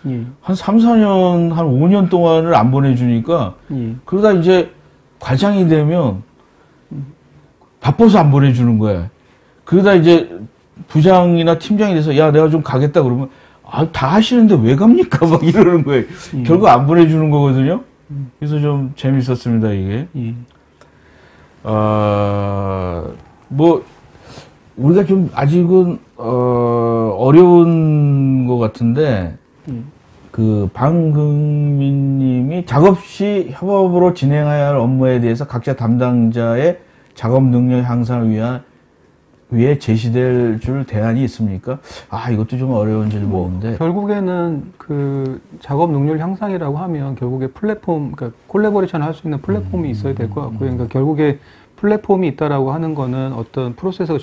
한 3, 4년, 한 5년 동안을 안 보내주니까 그러다 이제 과장이 되면 바빠서 안 보내주는 거야. 그러다 이제 부장이나 팀장이 돼서 야 내가 좀 가겠다 그러면 다 하시는데 왜 갑니까? 막 이러는 거예요. 결국 안 보내주는 거거든요. 그래서 좀 재밌었습니다 이게. 뭐 우리가 좀 아직은 어려운 것 같은데 그 방금민님이 작업 시 협업으로 진행해야 할 업무에 대해서 각자 담당자의 작업 능력 향상을 위해 제시될 줄 대안이 있습니까? 이것도 좀 어려운 질문인데. 결국에는 그 작업 능률 향상이라고 하면 결국에 플랫폼, 그러니까 콜래보레이션 할 수 있는 플랫폼이 있어야 될 것 같고요. 그러니까 결국에 플랫폼이 있다라고 하는 거는 어떤 프로세스가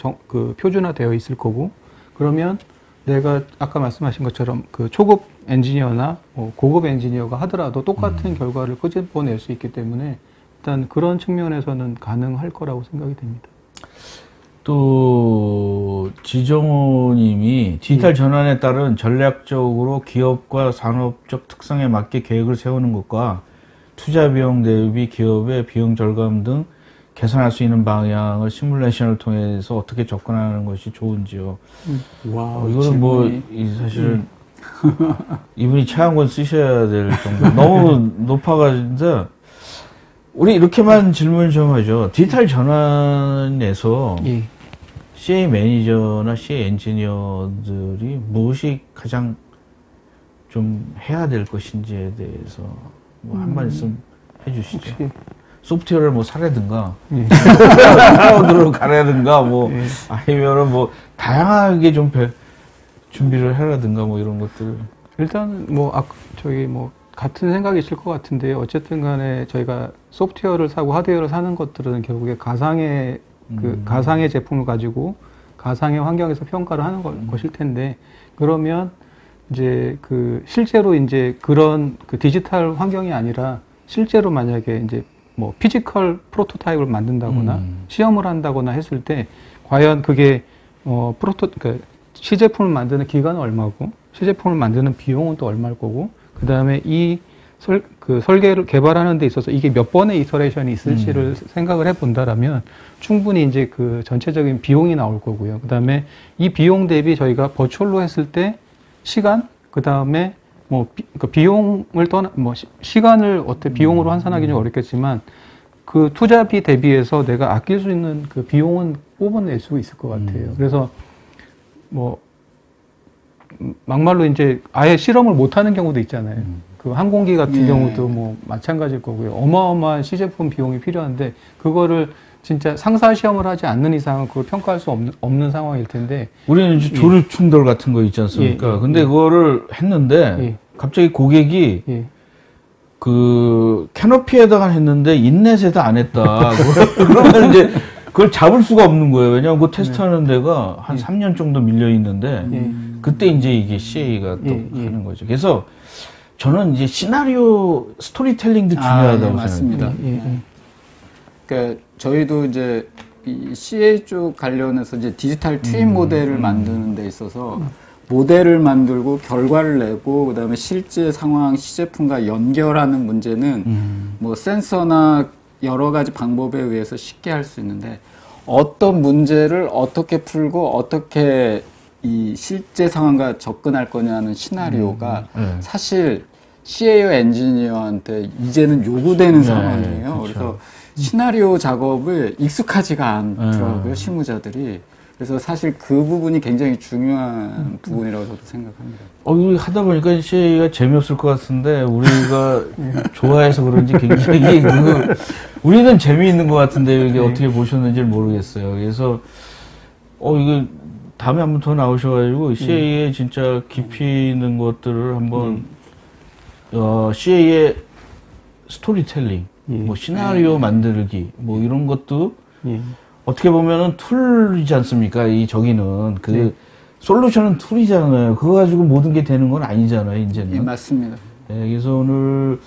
표준화되어 있을 거고, 그러면 내가 아까 말씀하신 것처럼 그 초급 엔지니어나 고급 엔지니어가 하더라도 똑같은 결과를 끄집어낼 수 있기 때문에 일단 그런 측면에서는 가능할 거라고 생각이 됩니다. 또 지정호 님이 디지털 전환에 따른 전략적으로 기업과 산업적 특성에 맞게 계획을 세우는 것과 투자 비용 대비 기업의 비용 절감 등 개선할 수 있는 방향을 시뮬레이션을 통해서 어떻게 접근하는 것이 좋은지요. 와, 이거는 사실은 이분이 차한권 쓰셔야 될 정도. 너무 높아가지고 우리 이렇게만 질문 좀 하죠. 디지털 전환에서 예. CA 매니저나 CA 엔지니어들이 무엇이 가장 좀 해야 될 것인지에 대해서 뭐 한 말씀 해주시죠. 혹시 소프트웨어를 뭐 사라든가, 예. 클라우드로 가라든가, 뭐 예. 아니면은 뭐 다양하게 좀 준비를 해라든가 뭐 이런 것들. 일단 뭐 저희 뭐 같은 생각이실 것 같은데 어쨌든 간에 저희가 소프트웨어를 사고 하드웨어를 사는 것들은 결국에 가상의 가상의 제품을 가지고 가상의 환경에서 평가를 하는 것일 텐데, 그러면 이제 실제로 이제 그런 디지털 환경이 아니라 실제로 만약에 이제 뭐 피지컬 프로토타입을 만든다거나 시험을 한다거나 했을 때 과연 그게 그러니까 시제품을 만드는 기간은 얼마고 시제품을 만드는 비용은 또 얼마일 거고, 그 다음에 이 설계를 개발하는 데 있어서 이게 몇 번의 이터레이션이 있을지를 생각을 해 본다라면 충분히 이제 전체적인 비용이 나올 거고요. 그 다음에 이 비용 대비 저희가 버추얼로 했을 때 시간, 그 다음에 뭐 비용을 시간을 어떻게 비용으로 환산하기 좀 어렵겠지만 그 투자비 대비해서 내가 아낄 수 있는 그 비용은 뽑아낼 수 있을 것 같아요. 그래서 뭐 막말로 이제 아예 실험을 못 하는 경우도 있잖아요. 그 항공기 같은 경우도 뭐 마찬가지일 거고요. 어마어마한 시제품 비용이 필요한데 그거를 진짜 상사 시험을 하지 않는 이상은 그걸 평가할 수 없는 상황일 텐데. 우리는 이제 조류 충돌 같은 거 있지 않습니까? 근데 그거를 했는데 갑자기 고객이 그 캐노피에다가 했는데 인넷에다 안 했다. 그러면 이제 그걸 잡을 수가 없는 거예요. 왜냐하면 그 테스트하는 데가 한 3년 정도 밀려 있는데 그때 이제 이게 CA가 또 하는 거죠. 그래서 저는 이제 시나리오 스토리텔링도 중요하다고 맞습니다. 그러니까 저희도 이제 이 CA 쪽 관련해서 이제 디지털 트윈 모델을 만드는 데 있어서 모델을 만들고 결과를 내고 그다음에 실제 상황 시제품과 연결하는 문제는 뭐 센서나 여러 가지 방법에 의해서 쉽게 할 수 있는데 어떤 문제를 어떻게 풀고 어떻게 이 실제 상황과 접근할 거냐는 시나리오가 사실 CAO 엔지니어한테 이제는 요구되는 상황이에요. 그렇죠. 그래서 시나리오 작업을 익숙하지가 않더라고요, 실무자들이. 그래서 사실 그 부분이 굉장히 중요한 부분이라고 저도 생각합니다. 이거 하다 보니까 CA가 재미없을 것 같은데 우리가 좋아해서 그런지 굉장히 우리는 재미있는 것 같은데 이게 어떻게 보셨는지 모르겠어요. 그래서 이거 다음에 한번 더 나오셔가지고 CA의 진짜 깊이 있는 것들을 한번 CA의 스토리텔링, 뭐 시나리오 만들기, 뭐 이런 것도 어떻게 보면은 툴이지 않습니까? 저기는 솔루션은 툴이잖아요. 그거 가지고 모든 게 되는 건 아니잖아요, 이제는. 예, 맞습니다. 그래서 오늘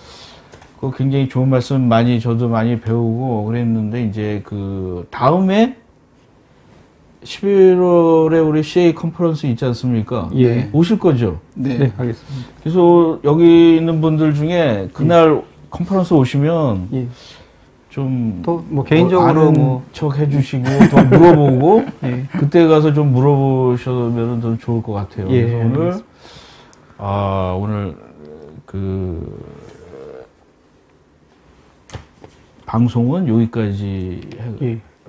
굉장히 좋은 말씀 저도 많이 배우고 그랬는데 이제 다음에 11월에 우리 CA 컨퍼런스 있지 않습니까? 예. 오실 거죠? 네. 네, 알겠습니다. 그래서 여기 있는 분들 중에 그날 컨퍼런스 오시면 좀 또 뭐 개인적으로 아는 척 해주시고 더 물어보고 예. 그때 가서 좀 물어보시면 더 좋을 것 같아요. 예, 그래서 오늘 방송은 여기까지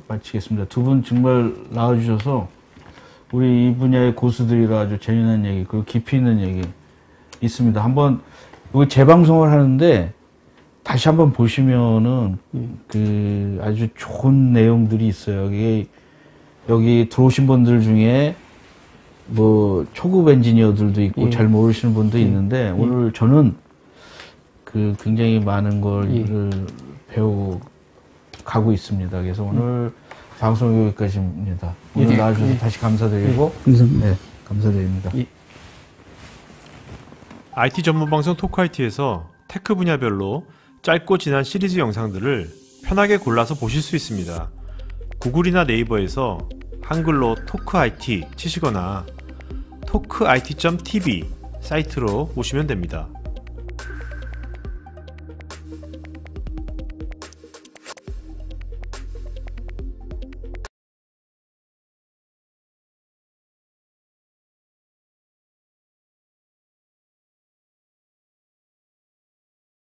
마치겠습니다. 두 분 정말 나와주셔서 우리 이 분야의 고수들이라 아주 재미난 얘기 그리고 깊이 있는 얘기 있습니다. 한번 여기 재방송을 하는데 다시 한번 보시면은 아주 좋은 내용들이 있어요. 여기 들어오신 분들 중에 뭐 초급 엔지니어들도 있고 잘 모르시는 분도 있는데 오늘 저는 굉장히 많은 걸 배우고 가고 있습니다. 그래서 오늘 방송 여기까지입니다. 오늘 나와주셔서 다시 감사드리고 감사합니다. 네, 감사드립니다. IT 전문 방송 토크IT에서 테크 분야별로 짧고 진한 시리즈 영상들을 편하게 골라서 보실 수 있습니다. 구글이나 네이버에서 한글로 토크IT 치시거나 토크IT.tv 사이트로 오시면 됩니다.